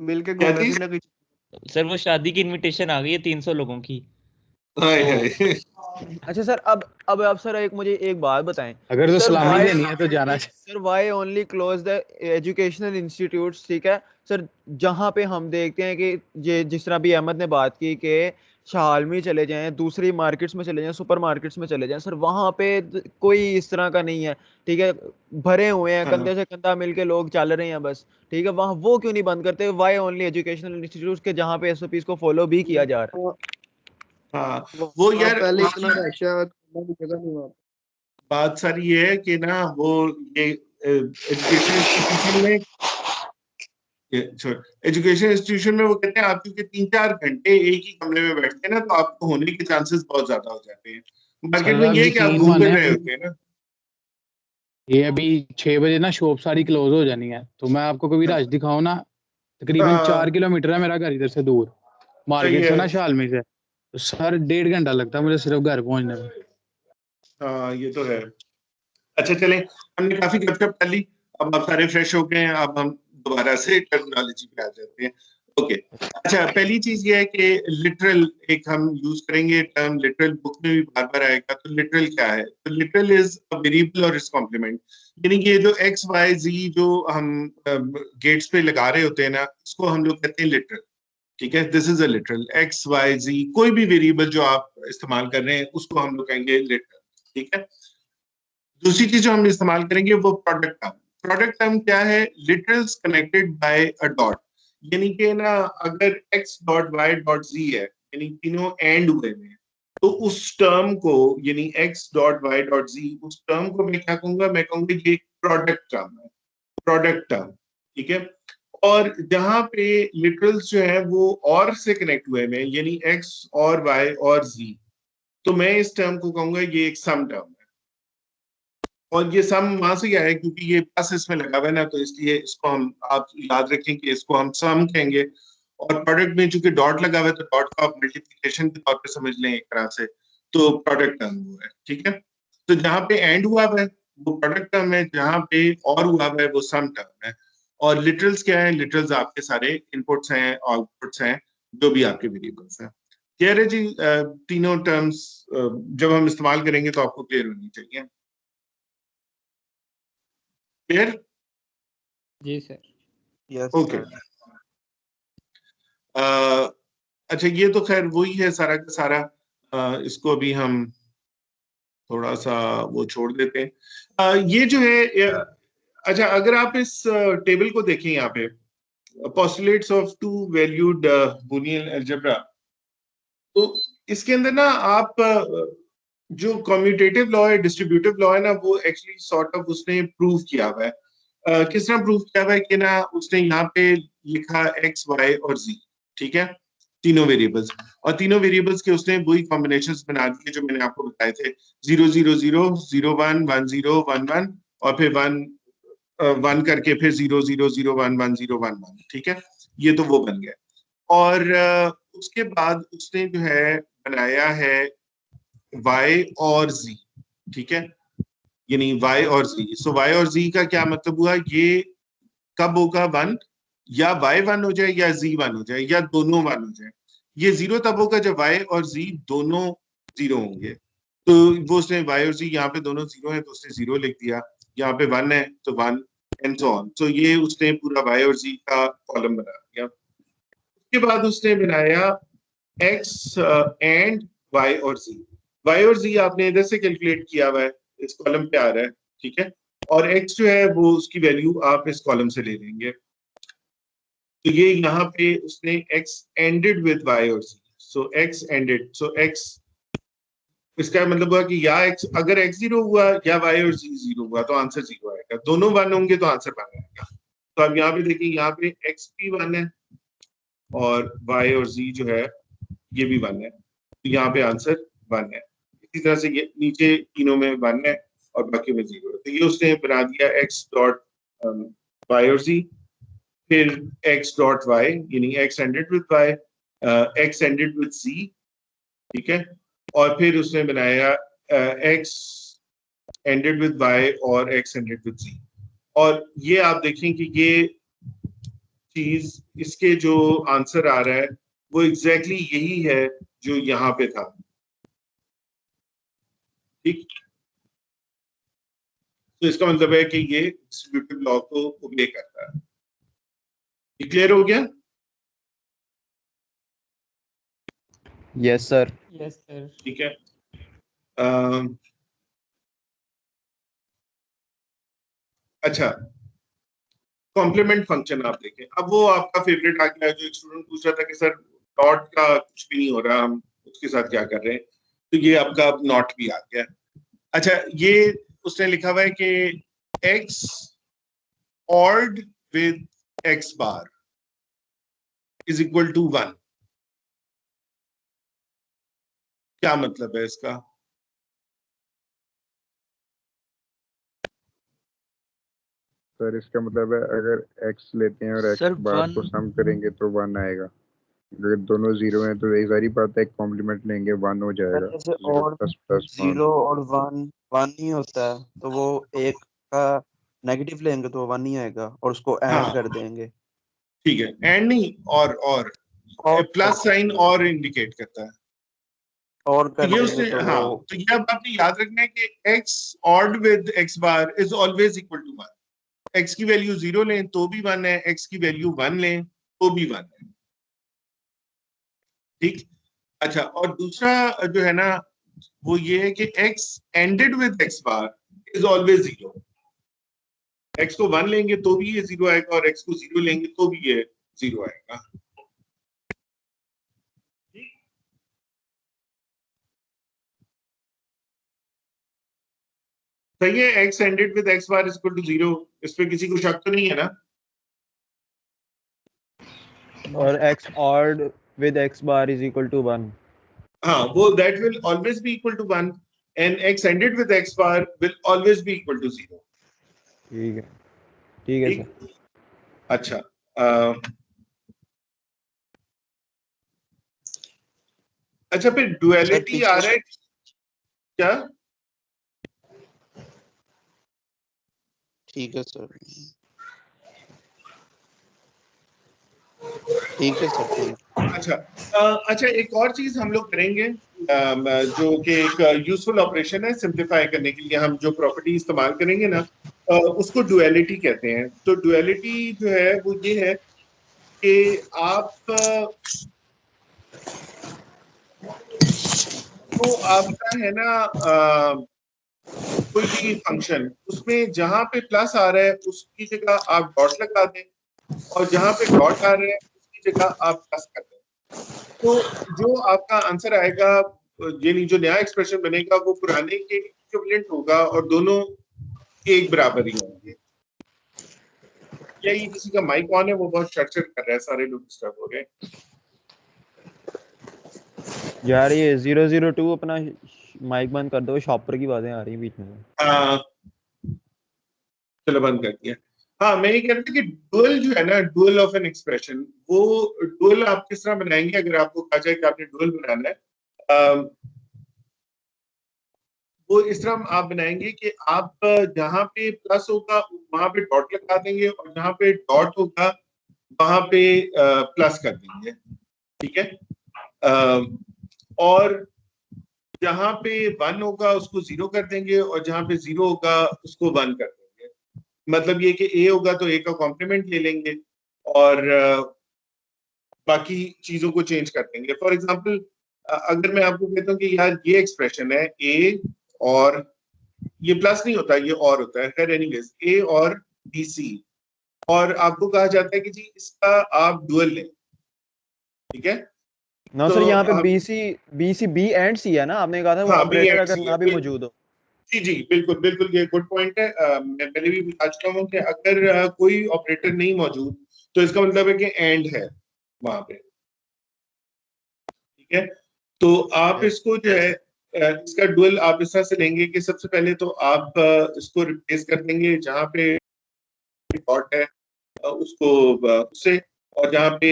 मिलके घूमने फिरने की।
सर वो शादी की इनविटेशन आ गई है 300 लोगों की।
अच्छा सर, अब आप सर मुझे एक बात बताएं,
अगर तो सलामी देनी है तो जाना
चाहिए। Sir why only close the educational institutes, ठीक है सर, जहां पे हम देखते हैं कि जिस तरह भी अहमद ने बात की कि शाल में चले जाएं, दूसरी मार्केट्स में चले जाएं, सुपर मार्केट्स में चले जाएं, सर वहां पे कोई इस तरह का नहीं है, ठीक है, भरे हुए हैं, कंधे से कंधा मिलके लोग चल रहे हैं बस, ठीक है, वहां वो क्यों नहीं बंद करते? व्हाई ओनली एजुकेशनल इंस्टीट्यूट्स के जहां पे एसओपीज को फॉलो भी किया जा रहा है?
हाँ, वो यार
पहले इतना रश है, जगह नहीं वहाँ।
बात सारी ये है कि ना वो ये एजुकेशन इंस्टीट्यूशन में वो कहते हैं आप क्योंकि 3-4 घंटे एक ही कमरे में बैठते हैं ना, तो आपको होने के चांसेस बहुत ज्यादा हो जाते हैं। मार्केट में ये है कि आप घूम रहे होते हैं ना।
ये अभी 6 बजे ना शॉप सारी क्लोज हो जानी है, तो मैं आपको कभी रश दिखाऊं ना, तकरीबन 4 किलोमीटर है मेरा घर इधर से दूर, मार्केट से ना शालमी से, तो सर 1.5 घंटा लगता है मुझे सिर्फ घर पहुंचने में।
हाँ ये तो है। अच्छा चलें, हमने काफी गपशप कर ली, अब आप सारे फ्रेश हो गए हैं, अब हम दोबारा से टर्मिनोलॉजी पे आ जाते हैं। ओके, अच्छा पहली चीज ये है कि लिटरल एक हम यूज करेंगे टर्म, लिटरल बुक में भी बार बार आएगा। तो लिटरल क्या है? तो लिटरल इज अ वेरिएबल और इट्स कॉम्प्लीमेंट, यानी कि ये जो एक्स वाई जी जो हम गेट्स पे लगा रहे होते हैं ना, इसको हम लोग कहते हैं लिटरल। ठीक है, this is a literal, X Y Z कोई भी वेरिएबल जो आप इस्तेमाल कर रहे हैं उसको हम लोग कहेंगे लिटरल। ठीक है, दूसरी चीज जो हम इस्तेमाल करेंगे वो प्रोडक्ट टर्म। प्रोडक्ट टर्म क्या है? Literals connected by a dot, यानी कि ना अगर x dot y dot z है, यानी तीनों एंड हुए हैं, तो उस टर्म को, यानी x dot y dot z, उस टर्म को मैं क्या कहूंगा? मैं कहूंगा ये प्रोडक्ट टर्म है, प्रोडक्ट टर्म। ठीक है, और जहां पे लिटरल्स जो है वो और से कनेक्ट हुए हैं, यानी x और y और z, तो मैं इस टर्म को कहूंगा ये एक सम टर्म है, और ये सम वहां से आया है क्योंकि ये प्लस इसमें लगा हुआ है ना, तो इसलिए इसको हम, आप याद रखें कि इसको हम सम कहेंगे। और प्रोडक्ट में चूंकि डॉट लगा हुआ है तो डॉट को आप मल्टीप्लिकेशन के तौर पे समझ लें एक तरह से, तो प्रोडक्ट टर्म वो है, ठीक है। तो जहाँ पे एंड हुआ हुआ है वो प्रोडक्ट टर्म है, जहाँ पे और हुआ हुआ है वो सम टर्म है। और लिटरल्स क्या है? लिटरल्स आपके सारे इनपुट्स हैं, आउटपुट्स हैं, जो भी आपके वेरिएबल्स हैं। क्लियर है जी? तीनों टर्म्स जब हम इस्तेमाल करेंगे तो आपको क्लियर होनी चाहिए। क्लियर?
जी सर।
Yes
okay. अच्छा, ये तो खैर वही है सारा का सारा। इसको अभी हम थोड़ा सा वो छोड़ देते हैं। ये जो है, अच्छा अगर आप इस टेबल को देखें यहाँ पे, postulates of two valued Boolean algebra, तो इसके अंदर ना आप जो कम्यूटेटिव लॉ है, डिस्ट्रीब्यूटिव लॉ है ना, वो एक्चुअली सॉर्ट ऑफ उसने प्रूव किया हुआ है। किस तरह प्रूव किया हुआ है कि ना, उसने यहाँ पे लिखा x, y और z, ठीक है, तीनों वेरिएबल्स, और तीनों वेरिएबल्स के उसने वही कॉम्बिनेशंस बना दिए जो मैंने आपको बताए थे, 0 0 0 0 1 1 0 1 1 और फिर 1 करके फिर 0 0 0 1 1 0 1 1, ठीक है, ये तो वो बन गया। और उसके बाद उसने जो है बनाया है y और z, ठीक है, यानी y और z। सो y और z का क्या मतलब हुआ? ये कब होगा 1? या y 1 हो जाए या z 1 हो जाए या दोनों 1 हो जाए। ये 0 तब होगा जब y और z दोनों 0 होंगे। तो वो उसने y और z, यहाँ पे दोनों 0 है तो उसने 0 लिख दिया, यहाँ पे 1 है तो 1 एंड सो ऑन। तो ये उसने पूरा y और z का कॉलम बना दिया। उसके बाद उसने बनाया x एंड y और z। y और z आपने इधर से कैलकुलेट किया हुआ है, इस कॉलम पे आ रहा है, ठीक है, और x जो है वो उसकी वैल्यू आप इस कॉलम से ले लेंगे। तो ये यहाँ पे उसने x एंडेड विद y और z, सो x एंडेड, सो x, इसका मतलब हुआ कि या x, अगर x 0 हुआ या y और z 0 हुआ तो आंसर 0 आएगा, दोनों 1 होंगे तो आंसर 1 आएगा। तो अब यहाँ पे देखिए, यहाँ पे x भी 1 है और y और z जो है ये भी 1 है, तो यहाँ पे आंसर 1 है। इसी तरह से ये नीचे तीनों में 1 है और बाकी में 0 है। तो ये उसने बना दिया x डॉट y और z, फिर x डॉट y यानी x anded with y, x anded with z, ठीक है, और फिर उसने बनाया x एंडेड विद y और x एंडेड विद z। और ये आप देखें कि ये चीज, इसके जो आंसर आ रहा है वो एग्जैक्टली यही है जो यहाँ पे था, ठीक। तो इसका मतलब है कि ये डिस्ट्रीब्यूटिव लॉ को ओबे करता है। ये क्लियर हो गया?
Yes sir.
Yes sir.
ठीक है। अच्छा, कॉम्प्लीमेंट फंक्शन आप देखें, अब वो आपका फेवरेट आ गया, जो एक स्टूडेंट पूछ रहा था कि सर नॉट का कुछ भी नहीं हो रहा, हम उसके साथ क्या कर रहे हैं, तो ये आपका अब नॉट भी आ गया। अच्छा, ये उसने लिखा हुआ है कि x ored with x bar is equal to 1। क्या मतलब है इसका?
सर इसका मतलब है अगर x लेते हैं और x बार को सम करेंगे तो 1 आएगा, अगर दोनों 0 हैं तो यही सारी बात है, कॉम्प्लीमेंट लेंगे 1 हो जाएगा।
जैसे और 0 और 1 नहीं होता है तो वो एक का नेगेटिव लेंगे तो 1 नहीं आएगा और उसको ऐड कर देंगे।
ठीक है, एंड नहीं, और प्लस साइन और इंडिकेट करता है,
और कर
ये
देंगे
उसने,
तो
हाँ, तो ये अब आपने याद रखना है कि x ored with x bar is always equal to 1। x की वैल्यू 0 लें तो भी 1 है, x की वैल्यू 1 लें तो भी 1 है, ठीक। अच्छा, और दूसरा जो है ना वो ये है कि x anded with x bar is always 0। x को 1 लेंगे तो भी ये 0 आएगा और x को 0 लेंगे तो भी ये 0 आएगा। सही है, x anded with x bar is equal to 0, इस पे किसी को शक तो नहीं है ना?
और x ored with x bar is equal to 1।
हाँ, वो that will always be equal to 1 and x ended with x bar will always be equal to 0.
ठीक है, ठीक है सर।
अच्छा, अच्छा फिर डुअलिटी आ रहा है क्या?
ठीक है सर, ठीक है सर, थैंक यू।
अच्छा, अच्छा एक और चीज हम लोग करेंगे जो कि एक यूजफुल ऑपरेशन है सिंप्लीफाई करने के लिए। हम जो प्रॉपर्टी इस्तेमाल करेंगे ना उसको डुअलिटी कहते हैं। तो डुअलिटी जो है वो ये है कि आप तो आपका है ना कोई भी फंक्शन उसमें जहां पे प्लस आ रहा है उसकी जगह आप डॉट लगा दें और जहां पे डॉट आ रहा है उसकी जगह आप प्लस कर दें। तो जो आपका आंसर आएगा यानी जो नया एक्सप्रेशन बनेगा वो पुराने के इक्विवेलेंट होगा और दोनों एक बराबर ही होंगे। क्या ये किसी का माइक ऑन है? वो बहुत चट-चट कर रहा है, सारे लोग डिस्टर्ब हो रहे हैं।
यार ये 002 अपना माइक बंद कर दो, शॉपर की बातें आ रही हैं बीच में।
चलो बंद कर दिया। हाँ, मैं ये कह रहा था कि डुअल जो है ना, डुअल ऑफ एन एक्सप्रेशन, वो डुअल आप किस तरह बनाएंगे? अगर आपको कहा जाए कि आपने डुअल बनाना है, वो इस तरह आप बनाएंगे कि आप जहां पे प्लस होगा वहां पे डॉट लगा देंगे और जहां पे डॉट होगा वहां पे प्लस कर देंगे, ठीक है? और जहां पे 1 होगा उसको 0 कर देंगे और जहां पे 0 होगा उसको 1 कर देंगे। मतलब ये कि ए होगा तो ए का कॉम्प्लीमेंट ले लेंगे और बाकी चीजों को चेंज कर देंगे। फॉर एग्जांपल अगर मैं आपको कहता हूँ कि यार ये एक्सप्रेशन है ए और ये प्लस नहीं होता, ये और होता है, खैर एनीवेज ए और बी सी, और आपको कहा जाता है कि जी इसका आप डुअल लें, ठीक है?
ना
तो
सर यहाँ पे BC B एंड C है ना, आपने कहा था वो
हाँ,
ऑपरेटर अगर ना भी मौजूद हो।
जी जी बिल्कुल बिल्कुल, ये गुड पॉइंट है। मैं पहले भी बता चुका हूँ कि अगर कोई ऑपरेटर नहीं मौजूद तो इसका मतलब है कि एंड है वहां पे, ठीक है? तो आप इसको जो है इसका डुअल आप इस तरह से लेंगे कि सबसे पहले तो आप इसको रिप्लेस कर देंगे जहां पे डॉट है उसको उससे, और जहां पे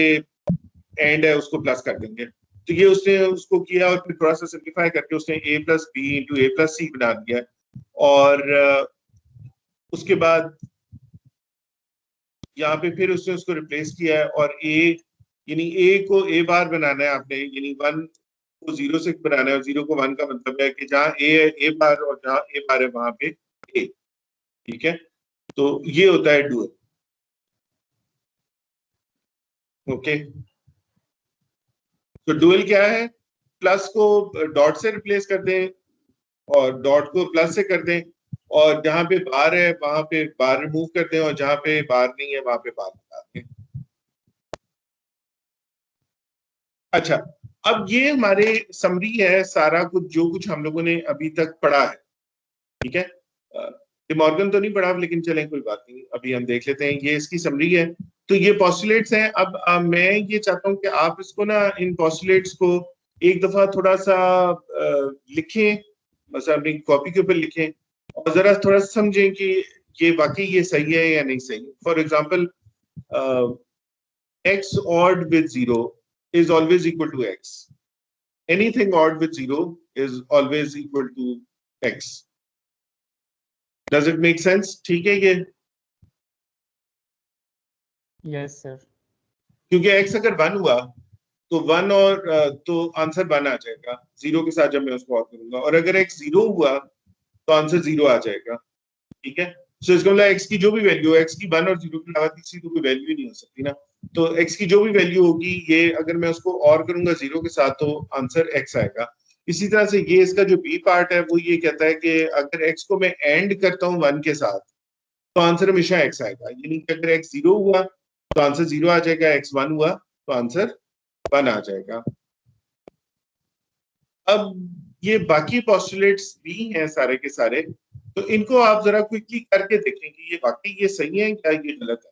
एंड है उसको प्लस कर देंगे। तो ये उसने उसको किया और फिर थोड़ा सा सिंप्लीफाई करके उसने a plus B into A plus C बना दिया और उसके बाद यहाँ पे फिर उसने उसको रिप्लेस किया है और a यानी a को a बार बनाना है आपने, यानी 1 को 0 से बनाना है और 0 को 1 का मतलब है कि जहाँ a है a बार और जहाँ a बार है वहां पे a, ठीक है? तो ये होता है डुअल। ओके, तो डुअल क्या है? प्लस को डॉट से रिप्लेस कर दें और डॉट को प्लस से कर दें और जहां पे बार है वहां पे बार रिमूव कर दें और जहां पे बार नहीं है वहां पे बार लगा दें। अच्छा, अब ये हमारे समरी है सारा कुछ जो कुछ हम लोगों ने अभी तक पढ़ा है, ठीक है? डिमॉर्गन तो नहीं पढ़ा लेकिन चलें कोई बात नहीं, अभी हम देख लेते हैं। ये इसकी समरी है। तो ये पॉस्टुलेट्स हैं। अब मैं ये चाहता हूं कि आप इसको ना इन पॉस्टुलेट्स को एक दफा थोड़ा सा लिखें, मतलब अपनी कॉपी के ऊपर लिखें और जरा थोड़ा समझें कि ये वाकई ये सही है या नहीं सही। For example x odd with 0 is always equal to x. Anything odd with 0 is always equal to x. Does it make sense? ठीक है ये?
Yes sir.
क्योंकि x अगर 1 हुआ तो 1 और तो आंसर 1 आ जाएगा 0 के साथ जब मैं उसको और करूंगा, और अगर x 0 हुआ तो आंसर 0 आ जाएगा, ठीक है? सो इसका मतलब x की जो भी वैल्यू है, x की 1 और 0 के अलावा तीसरी तो कोई वैल्यू नहीं हो सकती ना। तो x की जो भी वैल्यू होगी ये अगर मैं उसको और करूंगा 0 के साथ तो आंसर x आएगा। इसी तरह से ये इसका जो b पार्ट है वो ये कहता है कि अगर x को मैं एंड करता हूँ 1 के साथ तो आंसर हमेशा x आएगा, यानी कि अगर x 0 हुआ तो आंसर 0 आ जाएगा, x 1 हुआ तो आंसर 1 आ जाएगा। अब ये बाकी पोस्टुलेट्स भी हैं सारे के सारे, तो इनको आप जरा क्विकली करके देखें कि ये वाकई ये सही है क्या ये गलत है।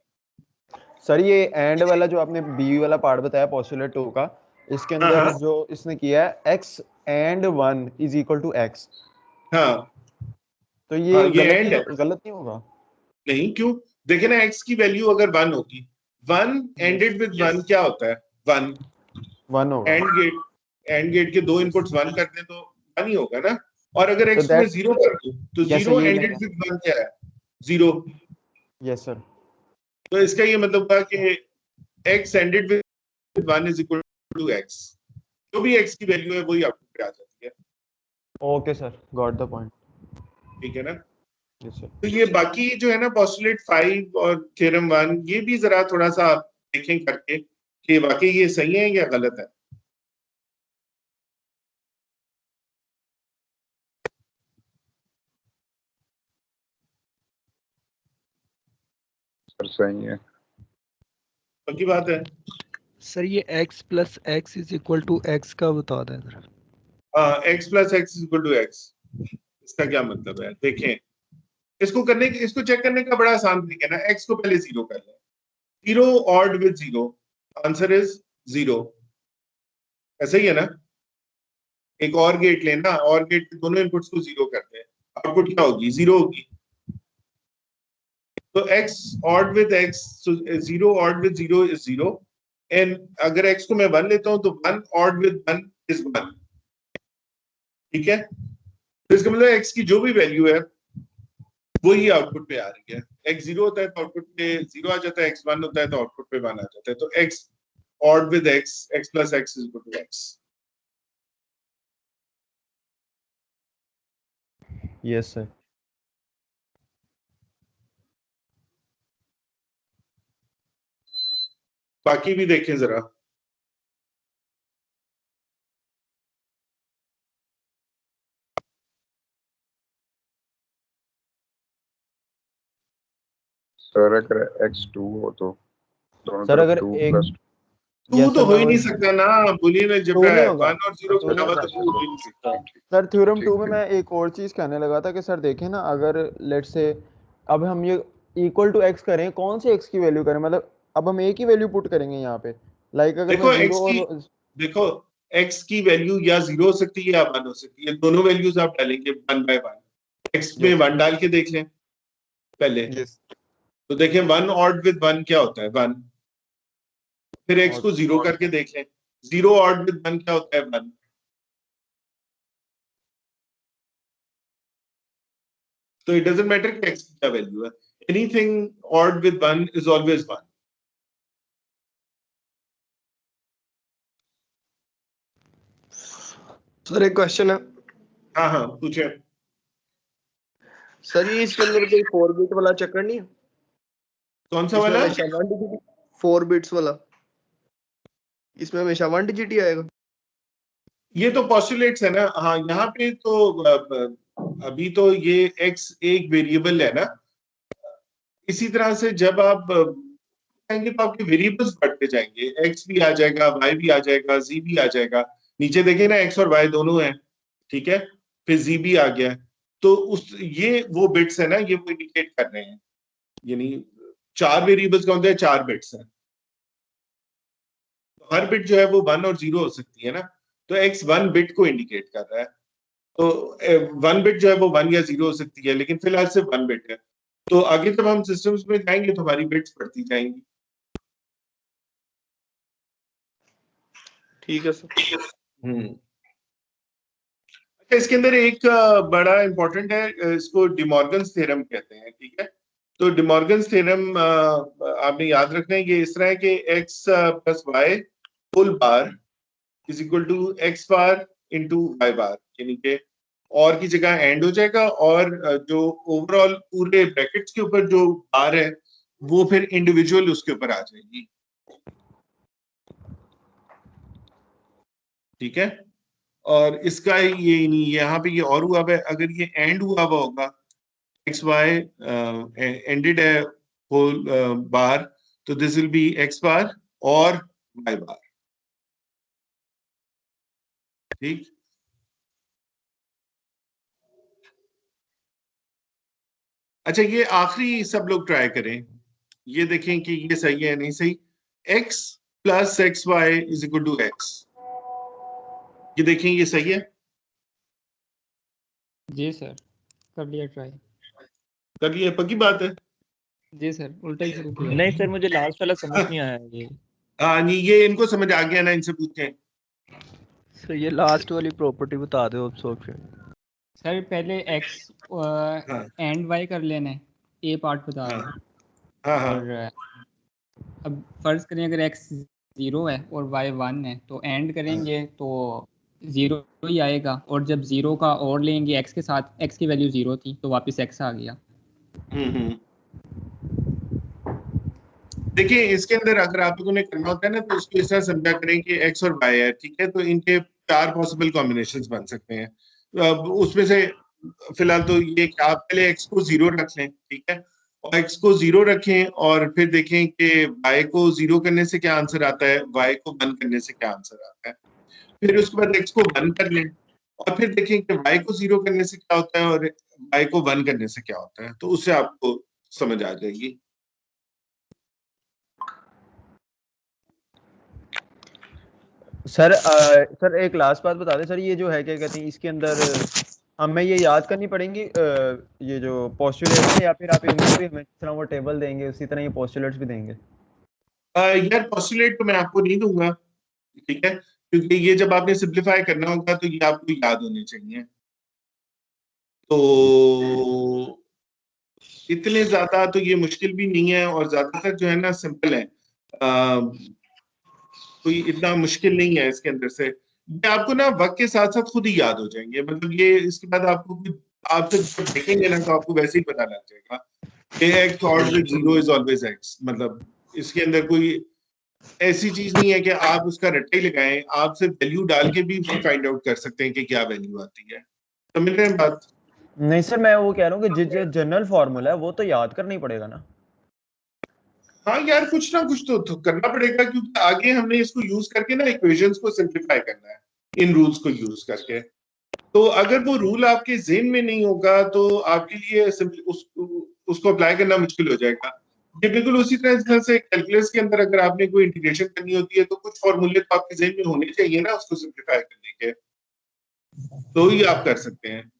सर ये एंड वाला जो आपने बी वाला पार्ट बताया पोस्टुलेट 2 का, इसके अंदर जो इसने किया है x and 1 is equal to x।
हाँ
तो ये
हाँ, ये
गलत
एंड है।
गलत नहीं होगा?
नहीं, क्यों? देखिए ना, x की वैल्यू अगर 1 होगी, 1 एंडेड विद 1 क्या होता है? 1
होगा।
एंड गेट के दो इनपुट्स 1 कर दें तो 1 ही होगा ना। और अगर
तो
x को मैं 0 कर दूं तो
Yes,
0
ये
एंडेड
लेना।
विद 1 क्या है? 0।
Yes sir.
तो इसका ये मतलब हुआ कि x anded with 1 is equal to x। जो भी x की वैल्यू है वही आउटपुट पे आ जाती है।
Okay sir, got the point.
ठीक है ना?
Yes sir.
तो ये बाकी जो है ना पोस्टुलेट 5 और थ्योरम 1, ये भी जरा थोड़ा सा आप देखें करके कि वाकई ये सही है या गलत है।
सर सही है।
पक्की बात है।
सर ये x plus x is equal to x का बता दें जरा।
x plus x equal to x, इसका क्या मतलब है? देखें, इसको चेक करने का बड़ा आसान तरीका है ना। x को पहले 0 कर लें, 0 ऑड विद 0, आंसर इज 0। ऐसा ही है ना? एक और गेट लेना, और गेट के दोनों इनपुट्स को 0 करते हैं, आउटपुट क्या होगी? 0 होगी। तो x ored with x, 0 odd with 0 is 0, and अगर x को मैं 1 लेता हूं तो 1 ऑड विद 1 इज 1। ठीक है? तो इसका मतलब x की जो भी वैल्यू है वही आउटपुट पे आ रही है। x 0 होता है तो आउटपुट पे 0 आ जाता है, x 1 होता है तो आउटपुट पे 1 आ जाता है। तो x ored with x, x plus x is equal to x।
Yes sir.
बाकी भी देखें जरा।
सर अगर x2 हो तो दोनों
सर
तरफ
अगर
2
एक
प्लस
2 तो हो ही नहीं सकता ना, बोलिए ना जब 1 और 0 के अलावा तो 2 हो ही नहीं सकता।
सर थ्योरम 2 में मैं एक और चीज कहने लगा था कि सर देखें ना, अगर लेट से अब हम ये इक्वल टू x करें, कौन से x की वैल्यू करें? मतलब अब हम एक ही वैल्यू पुट करेंगे यहाँ पे, लाइक अगर
देखो
मैं
x
0
की
और
देखो x की वैल्यू या 0 हो सकती है या 1 हो सकती है। दोनों वैल्यूज आप डालेंगे 1 बाय 1। x में 1 डाल के देख लें पहले। तो देखें 1 ऑड विद 1 क्या होता है? 1। फिर x को 0 करके देख लें, 0 ऑड विद 1 क्या होता है? 1। तो इट डजंट मैटर कि x की क्या वैल्यू है, anything odd with 1 is always 1।
Sir एक क्वेश्चन है।
हाँ हाँ पूछे।
सर ये इसके अंदर कोई 4 बिट वाला चक्कर नहीं है?
कौन सा वाला?
4 बिट्स वाला, इसमें हमेशा 1 डिजिट ही आएगा?
ये तो पोस्टुलेट्स है ना। हाँ, यहाँ पे तो अभी तो ये x एक वेरिएबल है ना। इसी तरह से जब आप जाएंगे तो आपके वेरिएबल्स बढ़ते जाएंगे, x भी आ जाएगा, y भी आ जाएगा, z भी आ जाएगा। नीचे देखें ना, x और y दोनों हैं, ठीक है? फिर z भी आ गया। तो ये वो बिट्स है ना, ये वो इंडिकेट कर रहे हैं, यानी 4 वेरिएबल्स का होता है, 4 बिट्स हैं। तो हर बिट जो है वो 1 और 0 हो सकती है ना। तो x 1 बिट को इंडिकेट कर रहा है। तो 1 बिट जो है वो 1 या 0 हो सकती है, लेकिन फिलहाल सिर्फ 1 बिट है। तो आगे जब हम सिस्टम्स में जाएंगे तो हमारी बिट्स बढ़ती जाएंगी।
ठीक है सर।
अच्छा, इसके अंदर एक बड़ा इंपॉर्टेंट है, इसको डिमॉर्गन्स थ्योरम कहते हैं, ठीक है? तो डिमॉर्गन्स थ्योरम आपने याद रखना है। ये इस तरह है कि x plus Y whole bar is equal to x bar into Y bar, यानी कि और की जगह एंड हो जाएगा, और जो ओवरऑल पूरे ब्रैकेट्स के ऊपर जो बार है वो फिर इंडिविजुअल उसके ऊपर आ जाएगी। ठीक है? और इसका ये नहीं, यहाँ पे ये और हुआ है। अगर ये एंड हुआ हुआ होगा, एक्स वाई एंडेड है होल बार, तो दिस विल बी एक्स बार और वाई बार। ठीक? अच्छा, ये आखिरी सब लोग ट्राई करें, ये देखें कि ये सही है नहीं सही। x plus x y is equal to x, ये देखें, ये सही है?
जी सर, कर लिया ट्राई।
कर लिया, पक्की बात है?
जी सर, उल्टा ही शुरू किया।
नहीं सर, मुझे लास्ट वाला समझ नहीं आया ये।
हाँ नहीं, ये इनको समझ आ गया ना, इनसे पूछें।
सर ये लास्ट वाली प्रॉपर्टी बता दो अब्सॉर्प्शन।
सर पहले x एंड y कर लेना है, ए पार्ट बता रहा हूँ। और अब फर्ज करें अगर x 0 है और y 1 है तो एंड करेंगे तो 0 ही आएगा, और जब 0 का और लेंगे x के साथ, x की वैल्यू 0 थी तो वापस x आ गया।
देखिए इसके अंदर अगर आप लोगों ने करना होता है ना, तो उसको इस तरह समझा करें कि x और y है, ठीक है, तो इनके 4 पॉसिबल कॉम्बिनेशंस बन सकते हैं। अब उसमें से फिलहाल तो ये कि आप पहले x को 0 रख लें, ठीक है, और x को 0 रखें और फिर देखें कि y को 0 करने से क्या आंसर आता है, y को 1 करने से क्या आंसर आता है। फिर उसके बाद x को 1 कर लें और फिर देखें कि y को 0 करने से क्या होता है और y को 1 करने से क्या होता है, तो उससे आपको समझ आ जाएगी।
सर सर एक लास्ट बात बता दें सर, ये जो है क्या कहते हैं इसके अंदर हमें ये याद करनी पड़ेंगी ये जो पोस्टुलेट्स है, या फिर आप इनको भी हमें जिस तरह वो टेबल देंगे उसी तरह ये पोस्टुलेट्स भी देंगे?
यार पोस्टुलेट तो मैं आपको नहीं दूंगा, ठीक है, क्योंकि ये जब आपने सिंप्लीफाई करना होगा तो ये आपको याद होने चाहिए। तो इतने ज्यादा तो ये मुश्किल भी नहीं है और ज्यादातर जो है ना सिंपल है, कोई इतना मुश्किल नहीं है इसके अंदर से। ये आपको ना वक्त के साथ साथ खुद ही याद हो जाएंगे, मतलब ये इसके बाद आपको आप जब देखेंगे ना तो आपको वैसे ही पता लग जाएगा कि x ored with 0 is always x। मतलब इसके अंदर कोई ऐसी चीज नहीं है कि आप उसका रट्टा ही लगाएं, आप सिर्फ वैल्यू डाल के भी फाइंड आउट कर सकते हैं कि क्या वैल्यू आती है। समझ रहे हैं बात?
नहीं सर, मैं वो कह रहा हूँ कि जो जनरल फॉर्मूला है वो तो याद करना ही पड़ेगा ना।
हाँ यार, कुछ ना कुछ तो करना पड़ेगा, क्योंकि आगे हमने इसको यूज करके ना इक्वेशंस को सिंप्लीफाई करना है इन रूल्स को यूज करके। तो अगर वो रूल आपके ज़हन में नहीं होगा तो आपके लिए उसको अप्लाई करना मुश्किल हो जाएगा। ये बिल्कुल उसी तरह से कैलकुलस के अंदर अगर आपने कोई इंटीग्रेशन करनी होती है तो कुछ फॉर्मूले तो आपके ज़हन में होने चाहिए ना उसको सिंप्लीफाई करने के, तो ही आप कर सकते हैं।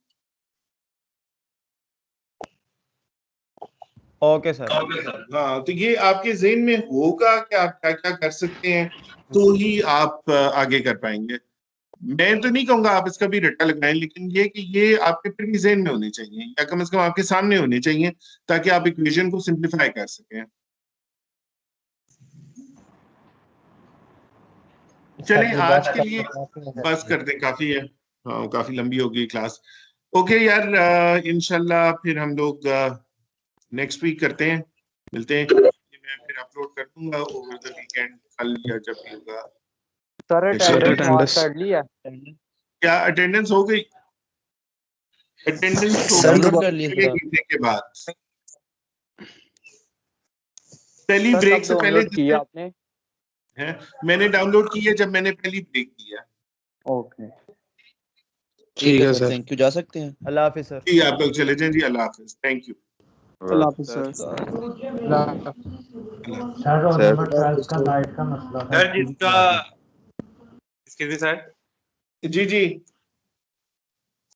Okay sir.
हाँ, तो ये आपके ज़हन में होगा कि आप क्या क्या कर सकते हैं तो ही आप आगे कर पाएंगे। मैं तो नहीं कहूंगा आप इसका भी रट्टा लगाएं, लेकिन ये कि ये आपके फिर भी ज़हन में होने चाहिए या कम से कम आपके सामने होने चाहिए ताकि आप इक्वेशन को सिंप्लीफाई कर सकें। चलें आज के लिए बस कर दें, काफी है। हाँ काफी लंबी हो गई क्लास। ओके यार, इंशाल्लाह फिर हम लोग नेक्स्ट वीक करते हैं, मिलते हैं। मैं फिर अपलोड कर दूंगा ओवर द वीकेंड, कल या जब भी होगा।
सर अटेंडेंस कर लिया?
क्या अटेंडेंस हो गई? अटेंडेंस गिरने के बाद पहली ब्रेक से पहले
किया आपने?
है, मैंने डाउनलोड की है जब मैंने पहली ब्रेक किया।
ओके
ठीक है सर,
थैंक यू, जा सकते हैं।
अल्लाह हाफिज़ सर।
जी आप लोग चले जाएं जी, अल्लाह हाफिज, थैंक यू।
अल्लाह हाफिज़ सर।
सर जिसका इसके भी सर
जी जी